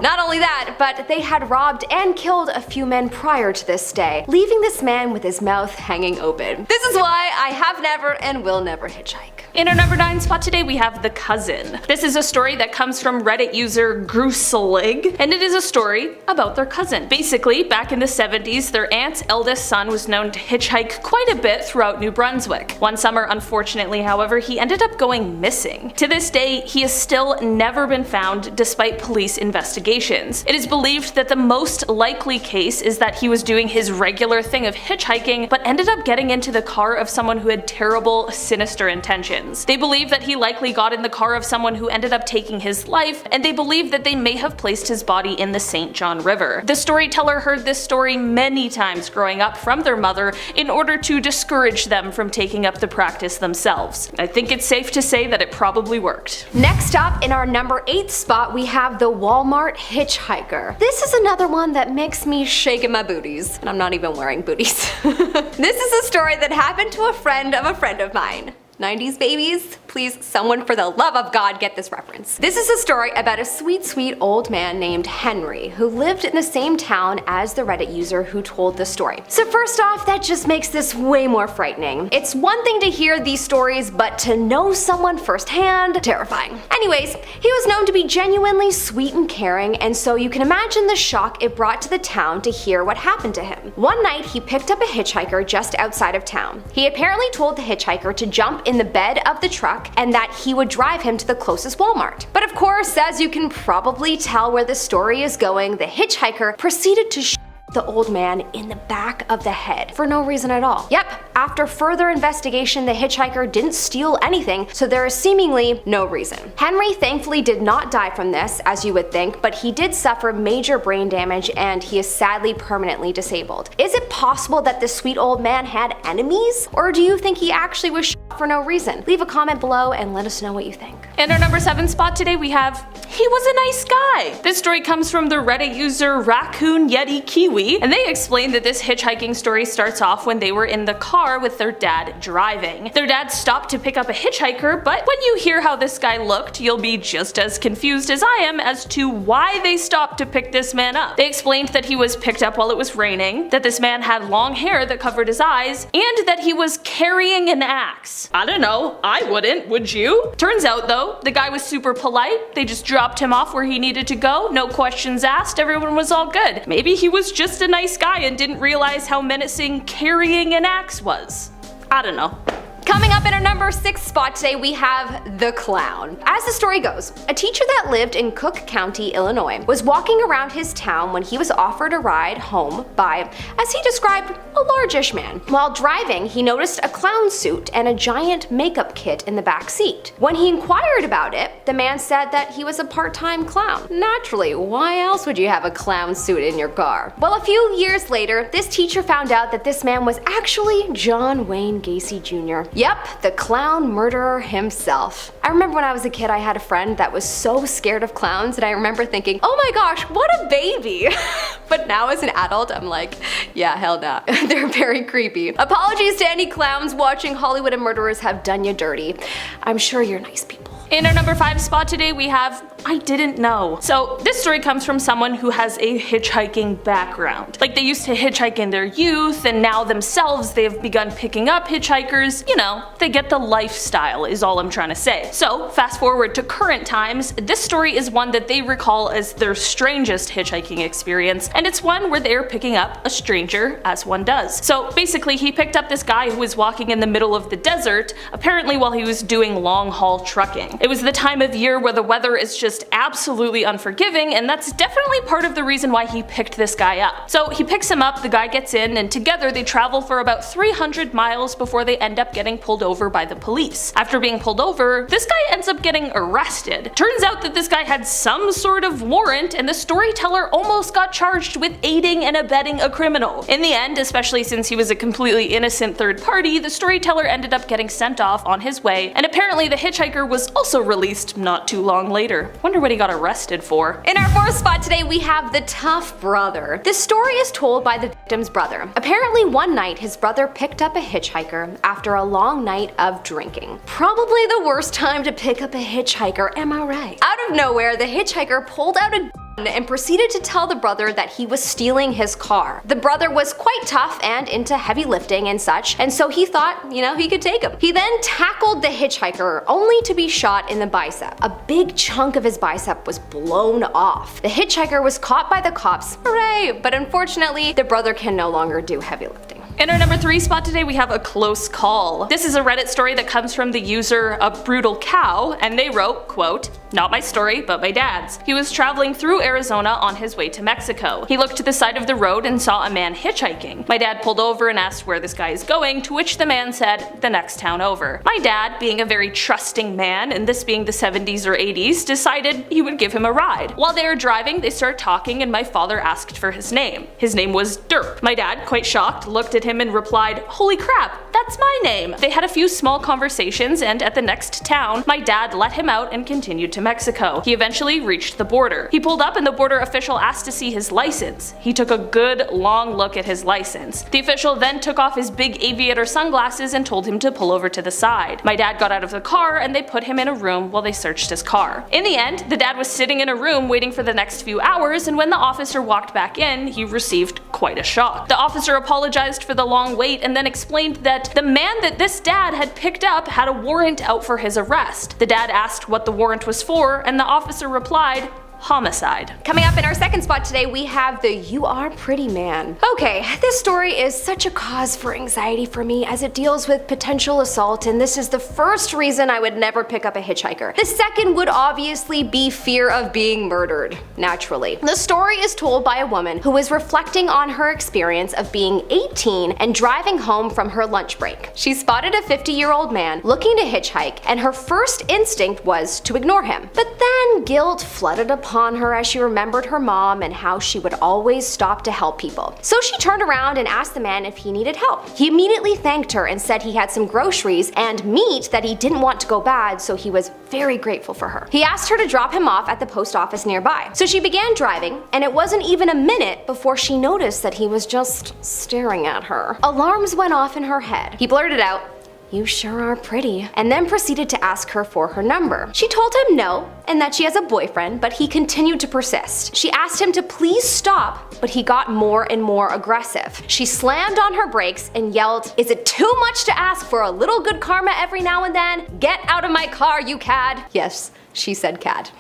Not only that, but they had robbed and killed a few men prior to this day, leaving this man with his mouth hanging open. This is why I have never and will never hitchhike. In our number 9 spot today, we have The Cousin. This is a story that comes from Reddit user Gruselig, and it is a story about their cousin. Basically, back in the 70s, their aunt's eldest son was known to hitchhike quite a bit throughout New Brunswick. One summer, unfortunately, however, he ended up going missing. To this day, he has still never been found despite police investigations. investigations. It is believed that the most likely case is that he was doing his regular thing of hitchhiking, but ended up getting into the car of someone who had terrible, sinister intentions. They believe that he likely got in the car of someone who ended up taking his life, and they believe that they may have placed his body in the St. John River. The storyteller heard this story many times growing up from their mother in order to discourage them from taking up the practice themselves. I think it's safe to say that it probably worked. Next up, in our number 8 spot, we have the Walmart hitchhiker. This is another one that makes me shake in my booties, and I'm not even wearing booties. This is a story that happened to a friend of mine. 90s babies? Please, someone for the love of God get this reference. This is a story about a sweet old man named Henry who lived in the same town as the Reddit user who told the story. So first off, that just makes this way more frightening. It's one thing to hear these stories, but to know someone firsthand, terrifying. Anyways, he was known to be genuinely sweet and caring, and so you can imagine the shock it brought to the town to hear what happened to him. One night, he picked up a hitchhiker just outside of town. He apparently told the hitchhiker to jump in the bed of the truck and that he would drive him to the closest Walmart. But of course, as you can probably tell where the story is going, the hitchhiker proceeded to shoot the old man in the back of the head for no reason at all. Yep, after further investigation, the hitchhiker didn't steal anything, so there is seemingly no reason. Henry thankfully did not die from this, as you would think, but he did suffer major brain damage and he is sadly permanently disabled. Is it possible that this sweet old man had enemies? Or do you think he actually was shot for no reason? Leave a comment below and let us know what you think. In our number 7 spot today we have, he was a nice guy. This story comes from the Reddit user Raccoon Yeti Kiwi, and they explain that this hitchhiking story starts off when they were in the car with their dad driving. Their dad stopped to pick up a hitchhiker, but when you hear how this guy looked, you'll be just as confused as I am as to why they stopped to pick this man up. They explained that he was picked up while it was raining, that this man had long hair that covered his eyes, and that he was carrying an axe. I don't know, I wouldn't, would you? Turns out though, the guy was super polite. They just dropped him off where he needed to go, no questions asked, everyone was all good. Maybe he was just a nice guy and didn't realize how menacing carrying an axe was. I don't know. Coming up in our number 6 spot today, we have the clown. As the story goes, a teacher that lived in Cook County, Illinois, was walking around his town when he was offered a ride home by, as he described, a largish man. While driving, he noticed a clown suit and a giant makeup kit in the back seat. When he inquired about it, the man said that he was a part-time clown. Naturally, why else would you have a clown suit in your car? Well, a few years later, this teacher found out that this man was actually John Wayne Gacy Jr. Yep, the clown murderer himself. I remember when I was a kid, I had a friend that was so scared of clowns, and I remember thinking, oh my gosh, what a baby. But now as an adult, I'm like, yeah, hell no. They're very creepy. Apologies to any clowns watching Hollywood and murderers have done you dirty. I'm sure you're nice people. In our number 5 spot today we have, I didn't know. So this story comes from someone who has a hitchhiking background. Like they used to hitchhike in their youth and now themselves they've begun picking up hitchhikers. You know, they get the lifestyle is all I'm trying to say. So fast forward to current times, this story is one that they recall as their strangest hitchhiking experience, and it's one where they're picking up a stranger as one does. So basically he picked up this guy who was walking in the middle of the desert, apparently while he was doing long haul trucking. It was the time of year where the weather is just absolutely unforgiving, and that's definitely part of the reason why he picked this guy up. So he picks him up, the guy gets in, and together they travel for about 300 miles before they end up getting pulled over by the police. After being pulled over, this guy ends up getting arrested. Turns out that this guy had some sort of warrant, and the storyteller almost got charged with aiding and abetting a criminal. In the end, especially since he was a completely innocent third party, the storyteller ended up getting sent off on his way, and apparently the hitchhiker was also released not too long later. Wonder what he got arrested for. In our 4th spot today, we have the tough brother. This story is told by the victim's brother. Apparently one night his brother picked up a hitchhiker after a long night of drinking. Probably the worst time to pick up a hitchhiker, am I right? Out of nowhere, the hitchhiker pulled out a gun and proceeded to tell the brother that he was stealing his car. The brother was quite tough and into heavy lifting and such, and so he thought, you know, he could take him. He then tackled the hitchhiker only to be shot in the bicep. A big chunk of his bicep was blown off. The hitchhiker was caught by the cops, hooray, but unfortunately the brother can no longer do heavy lifting. In our number 3 spot today, we have a close call. This is a Reddit story that comes from the user A Brutal Cow, and they wrote, quote, "Not my story, but my dad's. He was traveling through Arizona on his way to Mexico. He looked to the side of the road and saw a man hitchhiking. My dad pulled over and asked where this guy is going, to which the man said, the next town over. My dad, being a very trusting man, and this being the 70s or 80s, decided he would give him a ride. While they were driving, they started talking and my father asked for his name. His name was Derp. My dad, quite shocked, looked at him and replied, 'Holy crap, that's my name.' They had a few small conversations, and at the next town, my dad let him out and continued to Mexico. He eventually reached the border. He pulled up and the border official asked to see his license. He took a good long look at his license. The official then took off his big aviator sunglasses and told him to pull over to the side. My dad got out of the car and they put him in a room while they searched his car. In the end, the dad was sitting in a room waiting for the next few hours, and when the officer walked back in, he received quite a shock. The officer apologized for the long wait and then explained that the man that this dad had picked up had a warrant out for his arrest. The dad asked what the warrant was for, and the officer replied, homicide. Coming up in our second spot today, we have the You Are Pretty Man. Okay, this story is such a cause for anxiety for me as it deals with potential assault, and this is the first reason I would never pick up a hitchhiker. The second would obviously be fear of being murdered, naturally. The story is told by a woman who is reflecting on her experience of being 18 and driving home from her lunch break. She spotted a 50-year-old man looking to hitchhike, and her first instinct was to ignore him. But then guilt flooded upon her as she remembered her mom and how she would always stop to help people. So she turned around and asked the man if he needed help. He immediately thanked her and said he had some groceries and meat that he didn't want to go bad, so he was very grateful for her. He asked her to drop him off at the post office nearby. So she began driving, and it wasn't even a minute before she noticed that he was just staring at her. Alarms went off in her head. He blurted out, "You sure are pretty," and then proceeded to ask her for her number. She told him no, and that she has a boyfriend, but he continued to persist. She asked him to please stop, but he got more and more aggressive. She slammed on her brakes and yelled, "Is it too much to ask for a little good karma every now and then? Get out of my car, you cad." Yes, she said cad.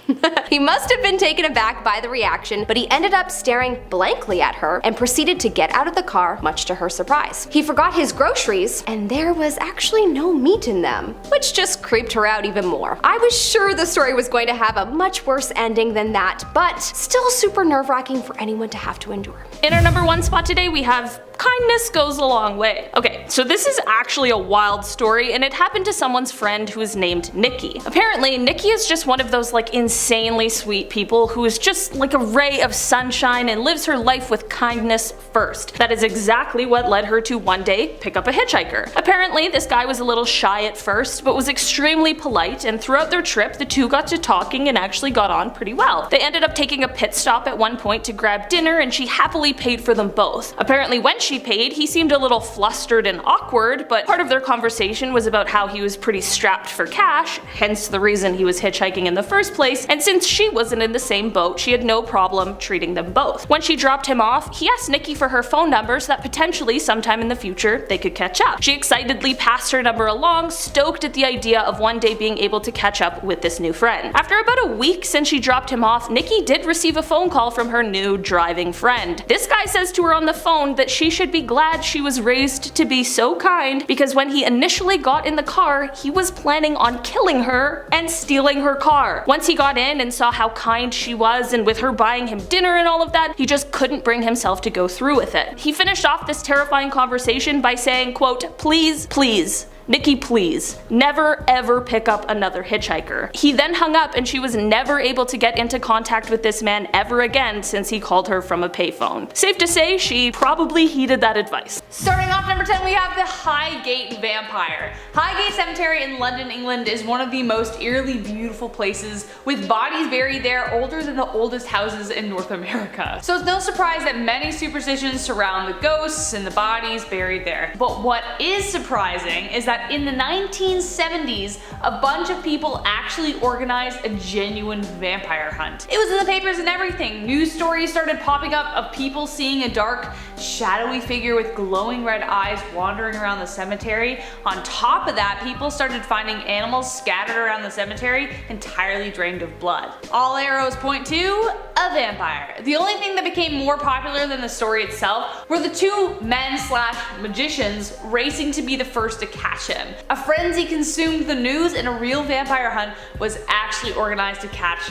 He must have been taken aback by the reaction, but he ended up staring blankly at her and proceeded to get out of the car, much to her surprise. He forgot his groceries, and there was actually no meat in them, which just creeped her out even more. I was sure the story was going to have a much worse ending than that, but still super nerve-wracking for anyone to have to endure. In our number 1 spot today, we have kindness goes a long way. Okay, so this is actually a wild story, and it happened to someone's friend who is named Nikki. Apparently, Nikki is just one of those like insanely sweet people who is just like a ray of sunshine and lives her life with kindness first. That is exactly what led her to one day pick up a hitchhiker. Apparently, this guy was a little shy at first, but was extremely polite, and throughout their trip, the two got to talking and actually got on pretty well. They ended up taking a pit stop at one point to grab dinner, and she happily paid for them both. Apparently, when she paid, he seemed a little flustered and awkward, but part of their conversation was about how he was pretty strapped for cash, hence the reason he was hitchhiking in the first place, and since she wasn't in the same boat, she had no problem treating them both. When she dropped him off, he asked Nikki for her phone number so that potentially sometime in the future they could catch up. She excitedly passed her number along, stoked at the idea of one day being able to catch up with this new friend. After about a week since she dropped him off, Nikki did receive a phone call from her new driving friend. This guy says to her on the phone that she should be glad she was raised to be so kind, because when he initially got in the car, he was planning on killing her and stealing her car. Once he got in and saw how kind she was, and with her buying him dinner and all of that, he just couldn't bring himself to go through with it. He finished off this terrifying conversation by saying, quote, "Please, please, Nikki, please, never ever pick up another hitchhiker." He then hung up, and she was never able to get into contact with this man ever again since he called her from a payphone. Safe to say, she probably heeded that advice. Starting off number 10, we have the Highgate Vampire. Highgate Cemetery in London, England is one of the most eerily beautiful places, with bodies buried there older than the oldest houses in North America. So it's no surprise that many superstitions surround the ghosts and the bodies buried there. But what is surprising is that in the 1970s, a bunch of people actually organized a genuine vampire hunt. It was in the papers and everything. News stories started popping up of people seeing a dark shadowy figure with glowing red eyes wandering around the cemetery. On top of that, people started finding animals scattered around the cemetery entirely drained of blood. All arrows point to a vampire. The only thing that became more popular than the story itself were the two men/magicians racing to be the first to catch him. A frenzy consumed the news, and a real vampire hunt was actually organized to catch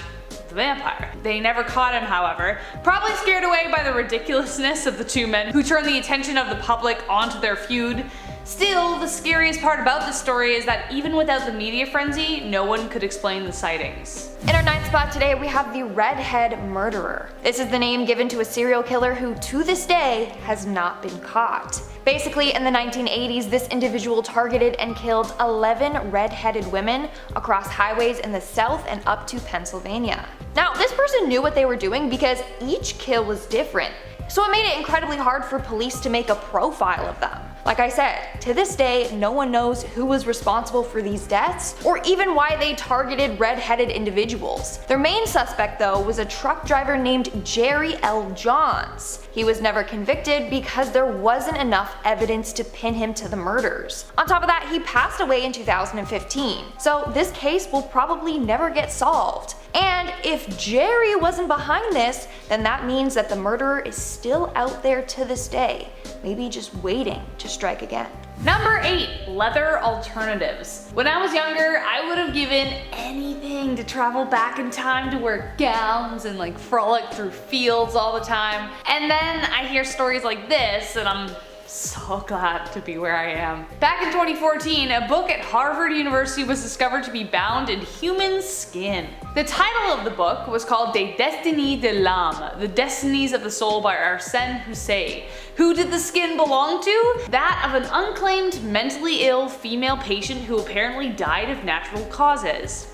the vampire. They never caught him, however, probably scared away by the ridiculousness of the two men who turned the attention of the public onto their feud. Still, the scariest part about this story is that even without the media frenzy, no one could explain the sightings. In our ninth spot today, we have the Redhead Murderer. This is the name given to a serial killer who, to this day, has not been caught. Basically, in the 1980s, this individual targeted and killed 11 red-headed women across highways in the South and up to Pennsylvania. Now, this person knew what they were doing because each kill was different, so it made it incredibly hard for police to make a profile of them. Like I said, to this day, no one knows who was responsible for these deaths or even why they targeted red-headed individuals. Their main suspect, though, was a truck driver named Jerry L. Johns. He was never convicted because there wasn't enough evidence to pin him to the murders. On top of that, he passed away in 2015, so this case will probably never get solved. And if Jerry wasn't behind this, then that means that the murderer is still out there to this day, maybe just waiting to strike again. Number 8. Leather alternatives. When I was younger, I would have given anything to travel back in time to wear gowns and like frolic through fields all the time. And then I hear stories like this and I'm so glad to be where I am. Back in 2014, a book at Harvard University was discovered to be bound in human skin. The title of the book was called Des Destinées de l'âme, The Destinies of the Soul by Arsène Houssaye. Who did the skin belong to? That of an unclaimed mentally ill female patient who apparently died of natural causes.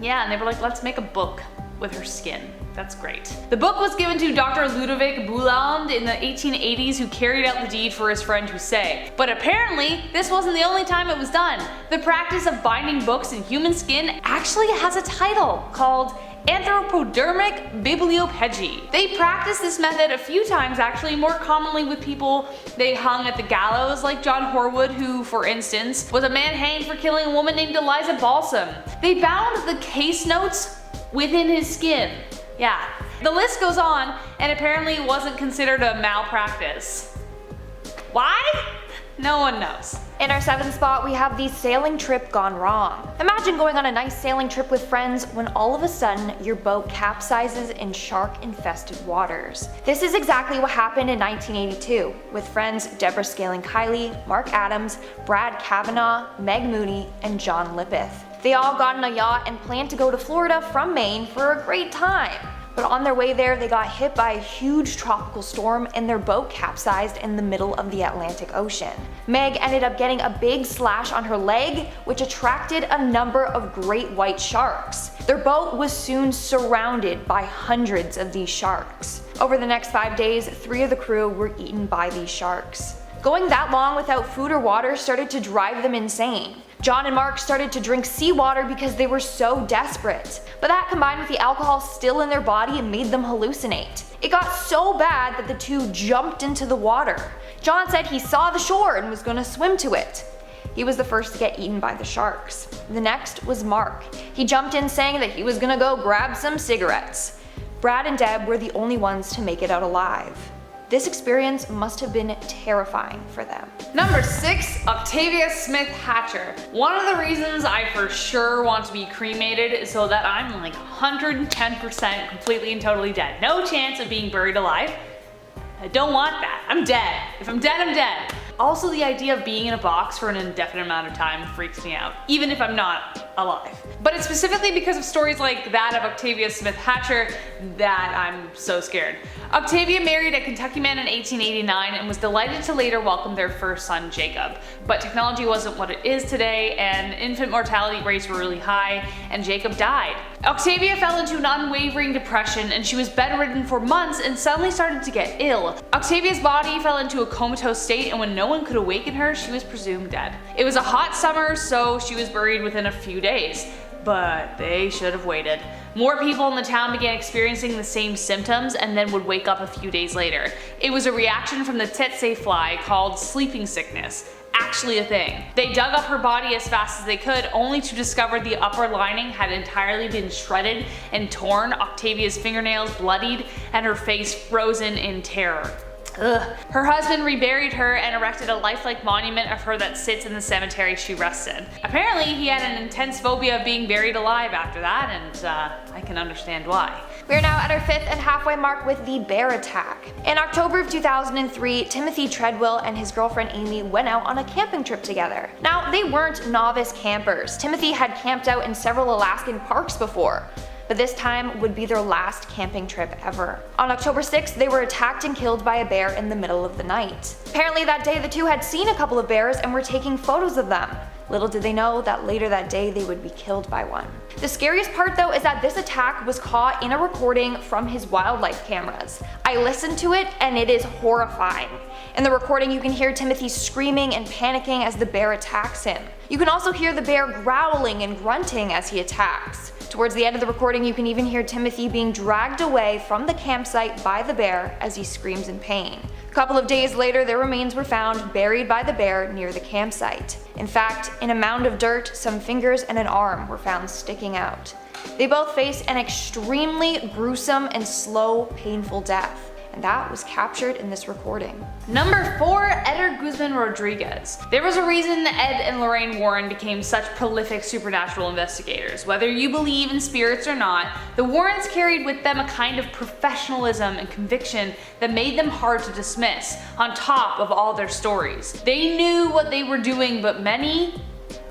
Yeah, and they were like, let's make a book with her skin. That's great. The book was given to Dr. Ludovic Bouland in the 1880s, who carried out the deed for his friend Houssaye. But apparently, this wasn't the only time it was done. The practice of binding books in human skin actually has a title called anthropodermic bibliopegy. They practiced this method a few times, actually, more commonly with people they hung at the gallows, like John Horwood, who, for instance, was a man hanged for killing a woman named Eliza Balsam. They bound the case notes within his skin. Yeah, the list goes on, and apparently it wasn't considered a malpractice. Why? No one knows. In our 7th spot, we have the sailing trip gone wrong. Imagine going on a nice sailing trip with friends when all of a sudden your boat capsizes in shark-infested waters. This is exactly what happened in 1982 with friends Deborah Scaling-Kiley, Mark Adams, Brad Kavanaugh, Meg Mooney, and John Lippeth. They all got on a yacht and planned to go to Florida from Maine for a great time. But on their way there, they got hit by a huge tropical storm and their boat capsized in the middle of the Atlantic Ocean. Meg ended up getting a big slash on her leg, which attracted a number of great white sharks. Their boat was soon surrounded by hundreds of these sharks. Over the next 5 days, 3 of the crew were eaten by these sharks. Going that long without food or water started to drive them insane. John and Mark started to drink seawater because they were so desperate, but that combined with the alcohol still in their body made them hallucinate. It got so bad that the two jumped into the water. John said he saw the shore and was going to swim to it. He was the first to get eaten by the sharks. The next was Mark. He jumped in saying that he was going to go grab some cigarettes. Brad and Deb were the only ones to make it out alive. This experience must have been terrifying for them. Number 6, Octavia Smith Hatcher. One of the reasons I for sure want to be cremated is so that I'm like 110% completely and totally dead. No chance of being buried alive. I don't want that. I'm dead. If I'm dead, I'm dead. Also, the idea of being in a box for an indefinite amount of time freaks me out, even if I'm not alive. But it's specifically because of stories like that of Octavia Smith Hatcher that I'm so scared. Octavia married a Kentucky man in 1889 and was delighted to later welcome their first son, Jacob. But technology wasn't what it is today, and infant mortality rates were really high, and Jacob died. Octavia fell into an unwavering depression, and she was bedridden for months and suddenly started to get ill. Octavia's body fell into a comatose state, and when no one could awaken her, she was presumed dead. It was a hot summer, so she was buried within a few days. but they should have waited. More people in the town began experiencing the same symptoms and then would wake up a few days later. It was a reaction from the tsetse fly called sleeping sickness. Actually a thing. They dug up her body as fast as they could, only to discover the upper lining had entirely been shredded and torn, Octavia's fingernails bloodied, and her face frozen in terror. Ugh. Her husband reburied her and erected a lifelike monument of her that sits in the cemetery she rests in. Apparently he had an intense phobia of being buried alive after that, and I can understand why. We're now at our 5th and halfway mark with the bear attack. In October of 2003, Timothy Treadwell and his girlfriend Amy went out on a camping trip together. Now, they weren't novice campers. Timothy had camped out in several Alaskan parks before, but this time would be their last camping trip ever. On October 6th, they were attacked and killed by a bear in the middle of the night. Apparently that day the two had seen a couple of bears and were taking photos of them. Little did they know that later that day they would be killed by one. The scariest part though is that this attack was caught in a recording from his wildlife cameras. I listened to it and it is horrifying. In the recording you can hear Timothy screaming and panicking as the bear attacks him. You can also hear the bear growling and grunting as he attacks. Towards the end of the recording you can even hear Timothy being dragged away from the campsite by the bear as he screams in pain. A couple of days later their remains were found buried by the bear near the campsite. In fact, in a mound of dirt, some fingers and an arm were found sticking out. They both faced an extremely gruesome and slow, painful death. And that was captured in this recording. Number 4, Eder Guzman Rodriguez. There was a reason Ed and Lorraine Warren became such prolific supernatural investigators. Whether you believe in spirits or not, the Warrens carried with them a kind of professionalism and conviction that made them hard to dismiss, on top of all their stories. They knew what they were doing, but many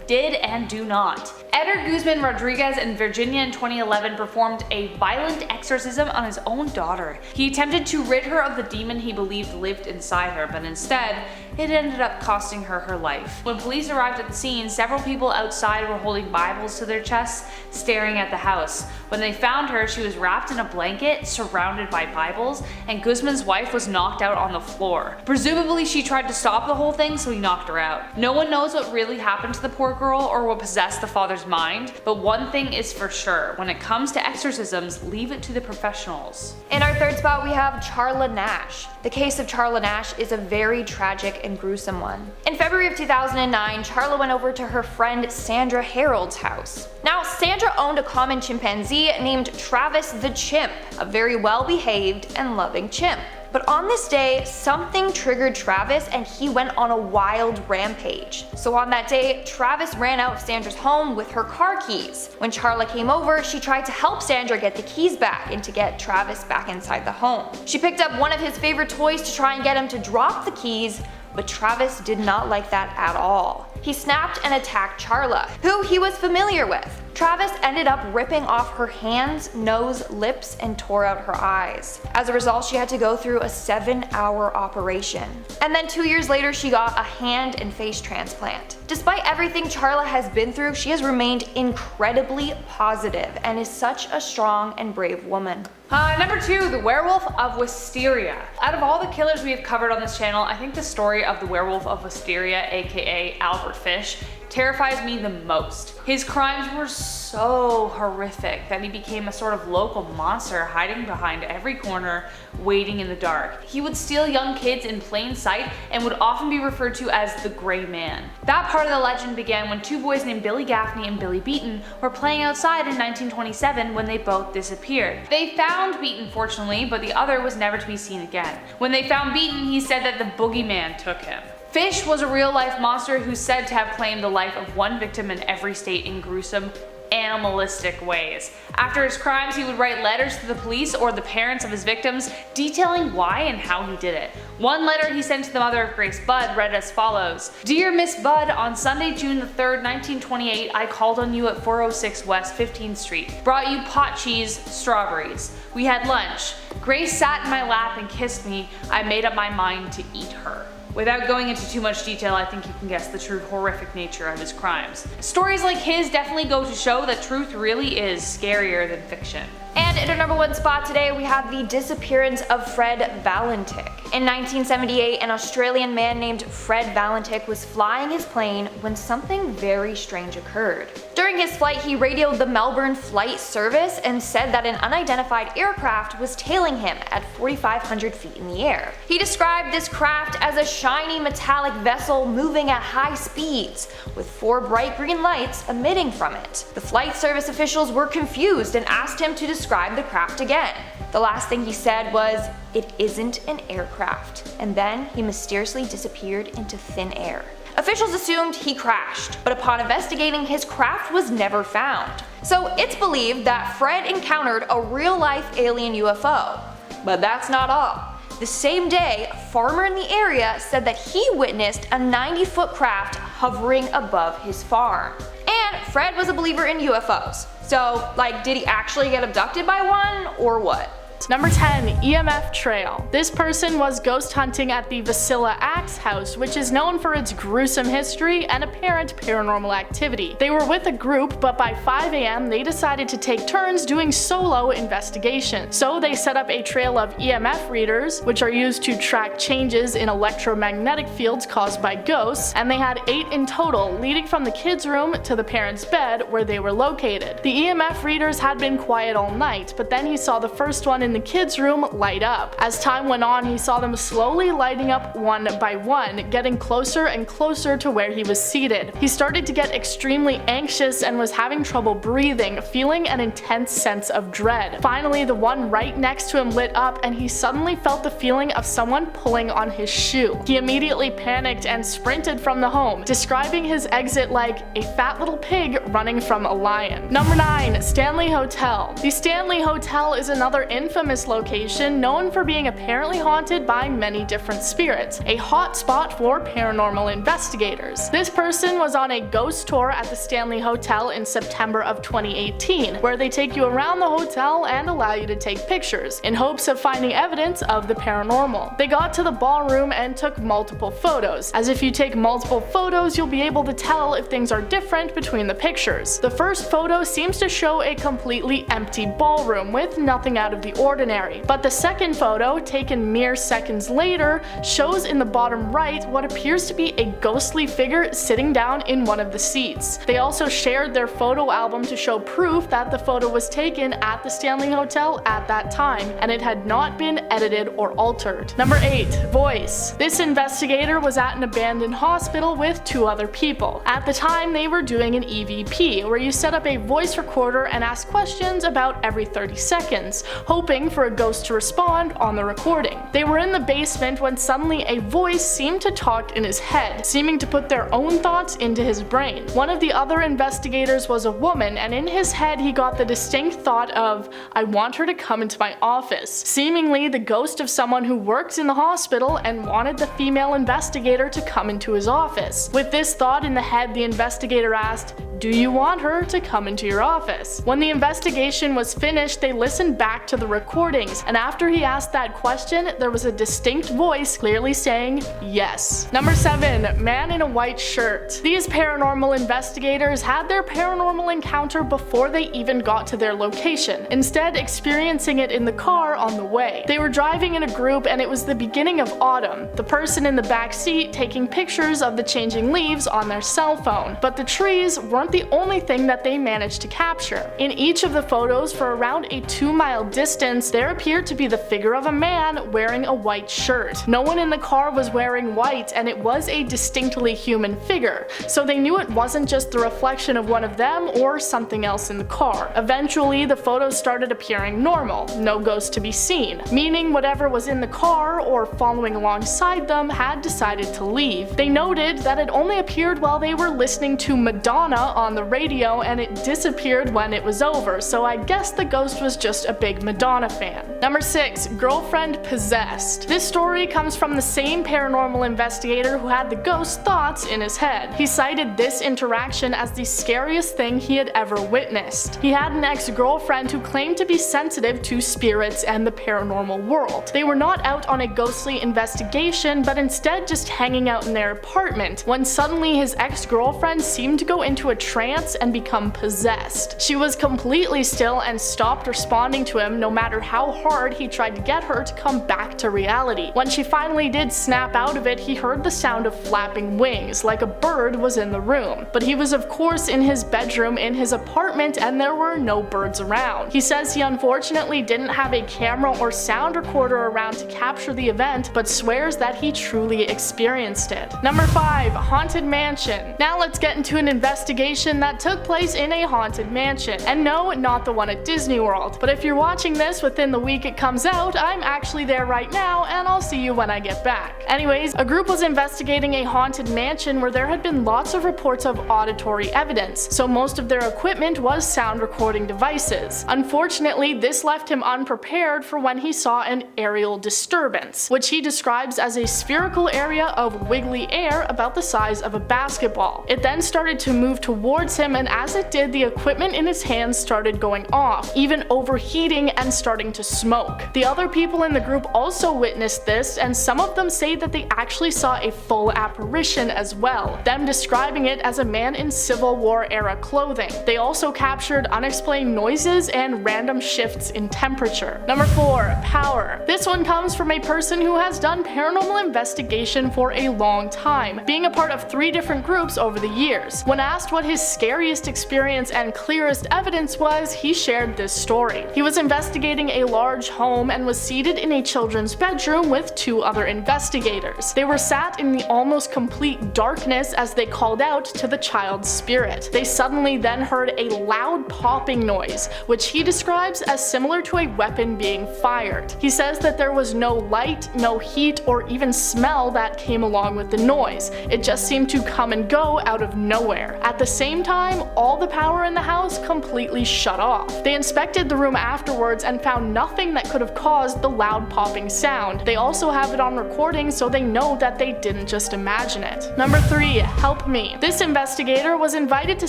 did and do not. Eder Guzman Rodriguez in Virginia in 2011 performed a violent exorcism on his own daughter. He attempted to rid her of the demon he believed lived inside her, but instead, it ended up costing her her life. When police arrived at the scene, several people outside were holding Bibles to their chests, staring at the house. When they found her, she was wrapped in a blanket, surrounded by Bibles, and Guzman's wife was knocked out on the floor. Presumably she tried to stop the whole thing, so he knocked her out. No one knows what really happened to the poor girl or what possessed the father's mind, but one thing is for sure, when it comes to exorcisms, leave it to the professionals. In our 3rd spot we have Charla Nash. The case of Charla Nash is a very tragic and gruesome one. In February of 2009, Charla went over to her friend Sandra Harold's house. Now, Sandra owned a common chimpanzee named Travis the Chimp, a very well-behaved and loving chimp. But on this day, something triggered Travis and he went on a wild rampage. So on that day, Travis ran out of Sandra's home with her car keys. When Charla came over, she tried to help Sandra get the keys back and to get Travis back inside the home. She picked up one of his favorite toys to try and get him to drop the keys, but Travis did not like that at all. He snapped and attacked Charla, who he was familiar with. Travis ended up ripping off her hands, nose, lips, and tore out her eyes. As a result, she had to go through a 7-hour operation. And then 2 years later, she got a hand and face transplant. Despite everything Charla has been through, she has remained incredibly positive and is such a strong and brave woman. Number 2, the Werewolf of Wisteria. Out of all the killers we have covered on this channel, I think the story of the Werewolf of Wisteria, aka Albert Fish, terrifies me the most. His crimes were so horrific that he became a sort of local monster hiding behind every corner, waiting in the dark. He would steal young kids in plain sight and would often be referred to as the Gray Man. That part of the legend began when 2 boys named Billy Gaffney and Billy Beaton were playing outside in 1927 when they both disappeared. They found Beaton fortunately, but the other was never to be seen again. When they found Beaton, he said that the boogeyman took him. Fish was a real-life monster who's said to have claimed the life of one victim in every state in gruesome, animalistic ways. After his crimes, he would write letters to the police or the parents of his victims detailing why and how he did it. One letter he sent to the mother of Grace Budd read as follows: "Dear Miss Budd, on Sunday, June the 3rd, 1928, I called on you at 406 West 15th Street. Brought you pot cheese, strawberries. We had lunch. Grace sat in my lap and kissed me. I made up my mind to eat her." Without going into too much detail, I think you can guess the true horrific nature of his crimes. Stories like his definitely go to show that truth really is scarier than fiction. And at our number 1 spot today, we have the disappearance of Fred Valentic. In 1978, an Australian man named Fred Valentic was flying his plane when something very strange occurred. During his flight, he radioed the Melbourne Flight Service and said that an unidentified aircraft was tailing him at 4,500 feet in the air. He described this craft as a shiny metallic vessel moving at high speeds, with 4 bright green lights emitting from it. The flight service officials were confused and asked him to describe the craft again. The last thing he said was, "It isn't an aircraft," and then he mysteriously disappeared into thin air. Officials assumed he crashed, but upon investigating, his craft was never found. So it's believed that Fred encountered a real-life alien UFO. But that's not all. The same day, a farmer in the area said that he witnessed a 90-foot craft hovering above his farm. And Fred was a believer in UFOs. So, did he actually get abducted by one, or what? Number 10, EMF trail. This person was ghost hunting at the Vasilla Axe house, which is known for its gruesome history and apparent paranormal activity. They were with a group, but by 5 a.m. they decided to take turns doing solo investigation. So they set up a trail of EMF readers, which are used to track changes in electromagnetic fields caused by ghosts, and they had 8 in total, leading from the kids' room to the parents' bed where they were located. The EMF readers had been quiet all night, but then he saw the first one in the kids' room light up. As time went on, he saw them slowly lighting up one by one, getting closer and closer to where he was seated. He started to get extremely anxious and was having trouble breathing, feeling an intense sense of dread. Finally, the one right next to him lit up and he suddenly felt the feeling of someone pulling on his shoe. He immediately panicked and sprinted from the home, describing his exit like a fat little pig running from a lion. Number 9, Stanley Hotel. The Stanley Hotel is another infamous location known for being apparently haunted by many different spirits, a hot spot for paranormal investigators. This person was on a ghost tour at the Stanley Hotel in September of 2018, where they take you around the hotel and allow you to take pictures, in hopes of finding evidence of the paranormal. They got to the ballroom and took multiple photos, as if you take multiple photos you'll be able to tell if things are different between the pictures. The first photo seems to show a completely empty ballroom with nothing out of the ordinary, but the second photo, taken mere seconds later, shows in the bottom right what appears to be a ghostly figure sitting down in one of the seats. They also shared their photo album to show proof that the photo was taken at the Stanley Hotel at that time, and it had not been edited or altered. Number 8, voice. This investigator was at an abandoned hospital with 2 other people. At the time, they were doing an EVP, where you set up a voice recorder and ask questions about every 30 seconds, hoping for a ghost to respond on the recording. They were in the basement when suddenly a voice seemed to talk in his head, seeming to put their own thoughts into his brain. One of the other investigators was a woman, and in his head he got the distinct thought of, "I want her to come into my office," seemingly the ghost of someone who worked in the hospital and wanted the female investigator to come into his office. With this thought in the head, the investigator asked, "Do you want her to come into your office?" When the investigation was finished, they listened back to the recordings, and after he asked that question, there was a distinct voice clearly saying yes. Number 7, man in a white shirt. These paranormal investigators had their paranormal encounter before they even got to their location, instead experiencing it in the car on the way. They were driving in a group and it was the beginning of autumn, the person in the back seat taking pictures of the changing leaves on their cell phone, but the trees weren't the only thing that they managed to capture. In each of the photos for around a 2-mile distance, there appeared to be the figure of a man wearing a white shirt. No one in the car was wearing white, and it was a distinctly human figure, so they knew it wasn't just the reflection of one of them or something else in the car. Eventually, the photos started appearing normal, no ghost to be seen, meaning whatever was in the car or following alongside them had decided to leave. They noted that it only appeared while they were listening to Madonna on the radio, and it disappeared when it was over, so I guess the ghost was just a big Madonna a fan. Number 6, girlfriend possessed. This story comes from the same paranormal investigator who had the ghost thoughts in his head. He cited this interaction as the scariest thing he had ever witnessed. He had an ex-girlfriend who claimed to be sensitive to spirits and the paranormal world. They were not out on a ghostly investigation, but instead just hanging out in their apartment, when suddenly his ex-girlfriend seemed to go into a trance and become possessed. She was completely still and stopped responding to him no matter how hard he tried to get her to come back to reality. When she finally did snap out of it, he heard the sound of flapping wings, like a bird was in the room. But he was of course in his bedroom in his apartment and there were no birds around. He says he unfortunately didn't have a camera or sound recorder around to capture the event, but swears that he truly experienced it. Number 5, haunted mansion. Now let's get into an investigation that took place in a haunted mansion. And no, not the one at Disney World. But if you're watching this within the week it comes out, I'm actually there right now and I'll see you when I get back. Anyways, a group was investigating a haunted mansion where there had been lots of reports of auditory evidence, so most of their equipment was sound recording devices. Unfortunately, this left him unprepared for when he saw an aerial disturbance, which he describes as a spherical area of wiggly air about the size of a basketball. It then started to move towards him, and as it did, the equipment in his hands started going off, even overheating and starting to smoke. The other people in the group also witnessed this, and some of them say that they actually saw a full apparition as well, them describing it as a man in Civil War era clothing. They also captured unexplained noises and random shifts in temperature. Number 4, power. This one comes from a person who has done paranormal investigation for a long time, being a part of 3 different groups over the years. When asked what his scariest experience and clearest evidence was, he shared this story. He was investigating a large home and was seated in a children's bedroom with 2 other investigators. They were sat in the almost complete darkness as they called out to the child's spirit. They suddenly then heard a loud popping noise, which he describes as similar to a weapon being fired. He says that there was no light, no heat, or even smell that came along with the noise. It just seemed to come and go out of nowhere. At the same time, all the power in the house completely shut off. They inspected the room afterwards and found nothing that could have caused the loud popping sound. They also have it on recording, so they know that they didn't just imagine it. Number 3, help me. This investigator was invited to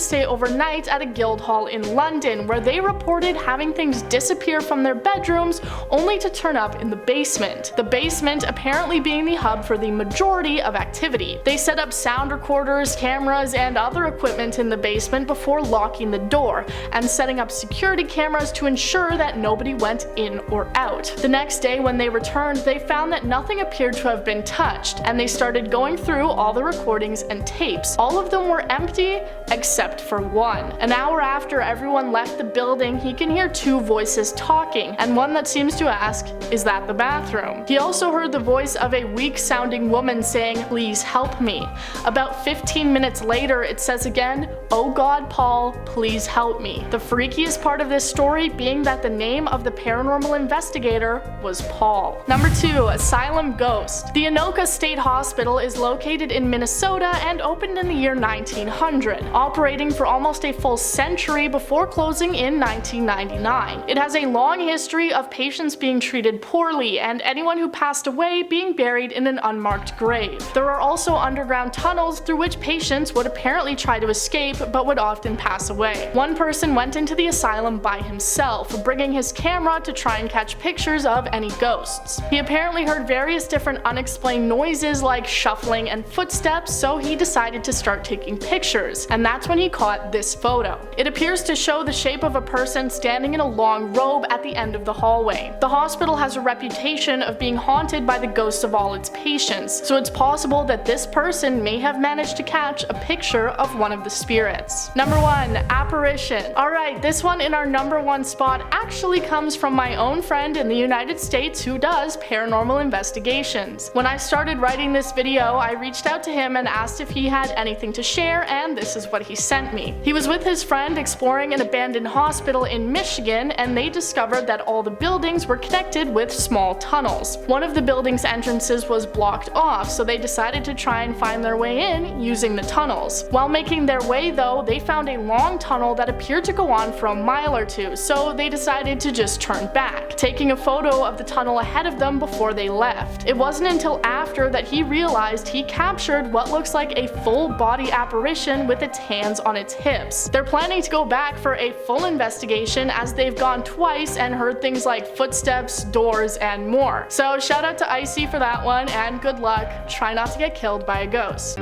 stay overnight at a guild hall in London, where they reported having things disappear from their bedrooms only to turn up in the basement. The basement apparently being the hub for the majority of activity. They set up sound recorders, cameras, and other equipment in the basement before locking the door, and setting up security cameras to ensure that nobody went in or out. The next day when they returned, they found that nothing appeared to have been touched, and they started going through all the recordings and tapes. All of them were empty except for one. An hour after everyone left the building, he can hear 2 voices talking, and one that seems to ask, "Is that the bathroom?" He also heard the voice of a weak-sounding woman saying, "Please help me." About 15 minutes later, it says again, "Oh God, Paul, please help me." The freakiest part of this story being that the name of the paranormal investigator was Paul. Number 2, asylum ghost. The Anoka State Hospital is located in Minnesota and opened in the year 1900, operating for almost a full century before closing in 1999. It has a long history of patients being treated poorly and anyone who passed away being buried in an unmarked grave. There are also underground tunnels through which patients would apparently try to escape but would often pass away. One person went into the asylum by himself, bringing his camera to try and catch pictures of any ghosts. He apparently heard various different unexplained noises like shuffling and footsteps, so he decided to start taking pictures, and that's when he caught this photo. It appears to show the shape of a person standing in a long robe at the end of the hallway. The hospital has a reputation of being haunted by the ghosts of all its patients, so it's possible that this person may have managed to catch a picture of one of the spirits. Number 1, apparition. Alright, this one in our number 1 spot actually comes from my own friend in the United States who does paranormal investigations. When I started writing this video, I reached out to him and asked if he had anything to share, and this is what he sent me. He was with his friend exploring an abandoned hospital in Michigan, and they discovered that all the buildings were connected with small tunnels. One of the building's entrances was blocked off, so they decided to try and find their way in using the tunnels. While making their way though, they found a long tunnel that appeared to go on for a mile or two, so they decided to just just turned back, taking a photo of the tunnel ahead of them before they left. It wasn't until after that he realized he captured what looks like a full body apparition with its hands on its hips. They're planning to go back for a full investigation as they've gone twice and heard things like footsteps, doors, and more. So shout out to Icy for that one, and good luck. Try not to get killed by a ghost.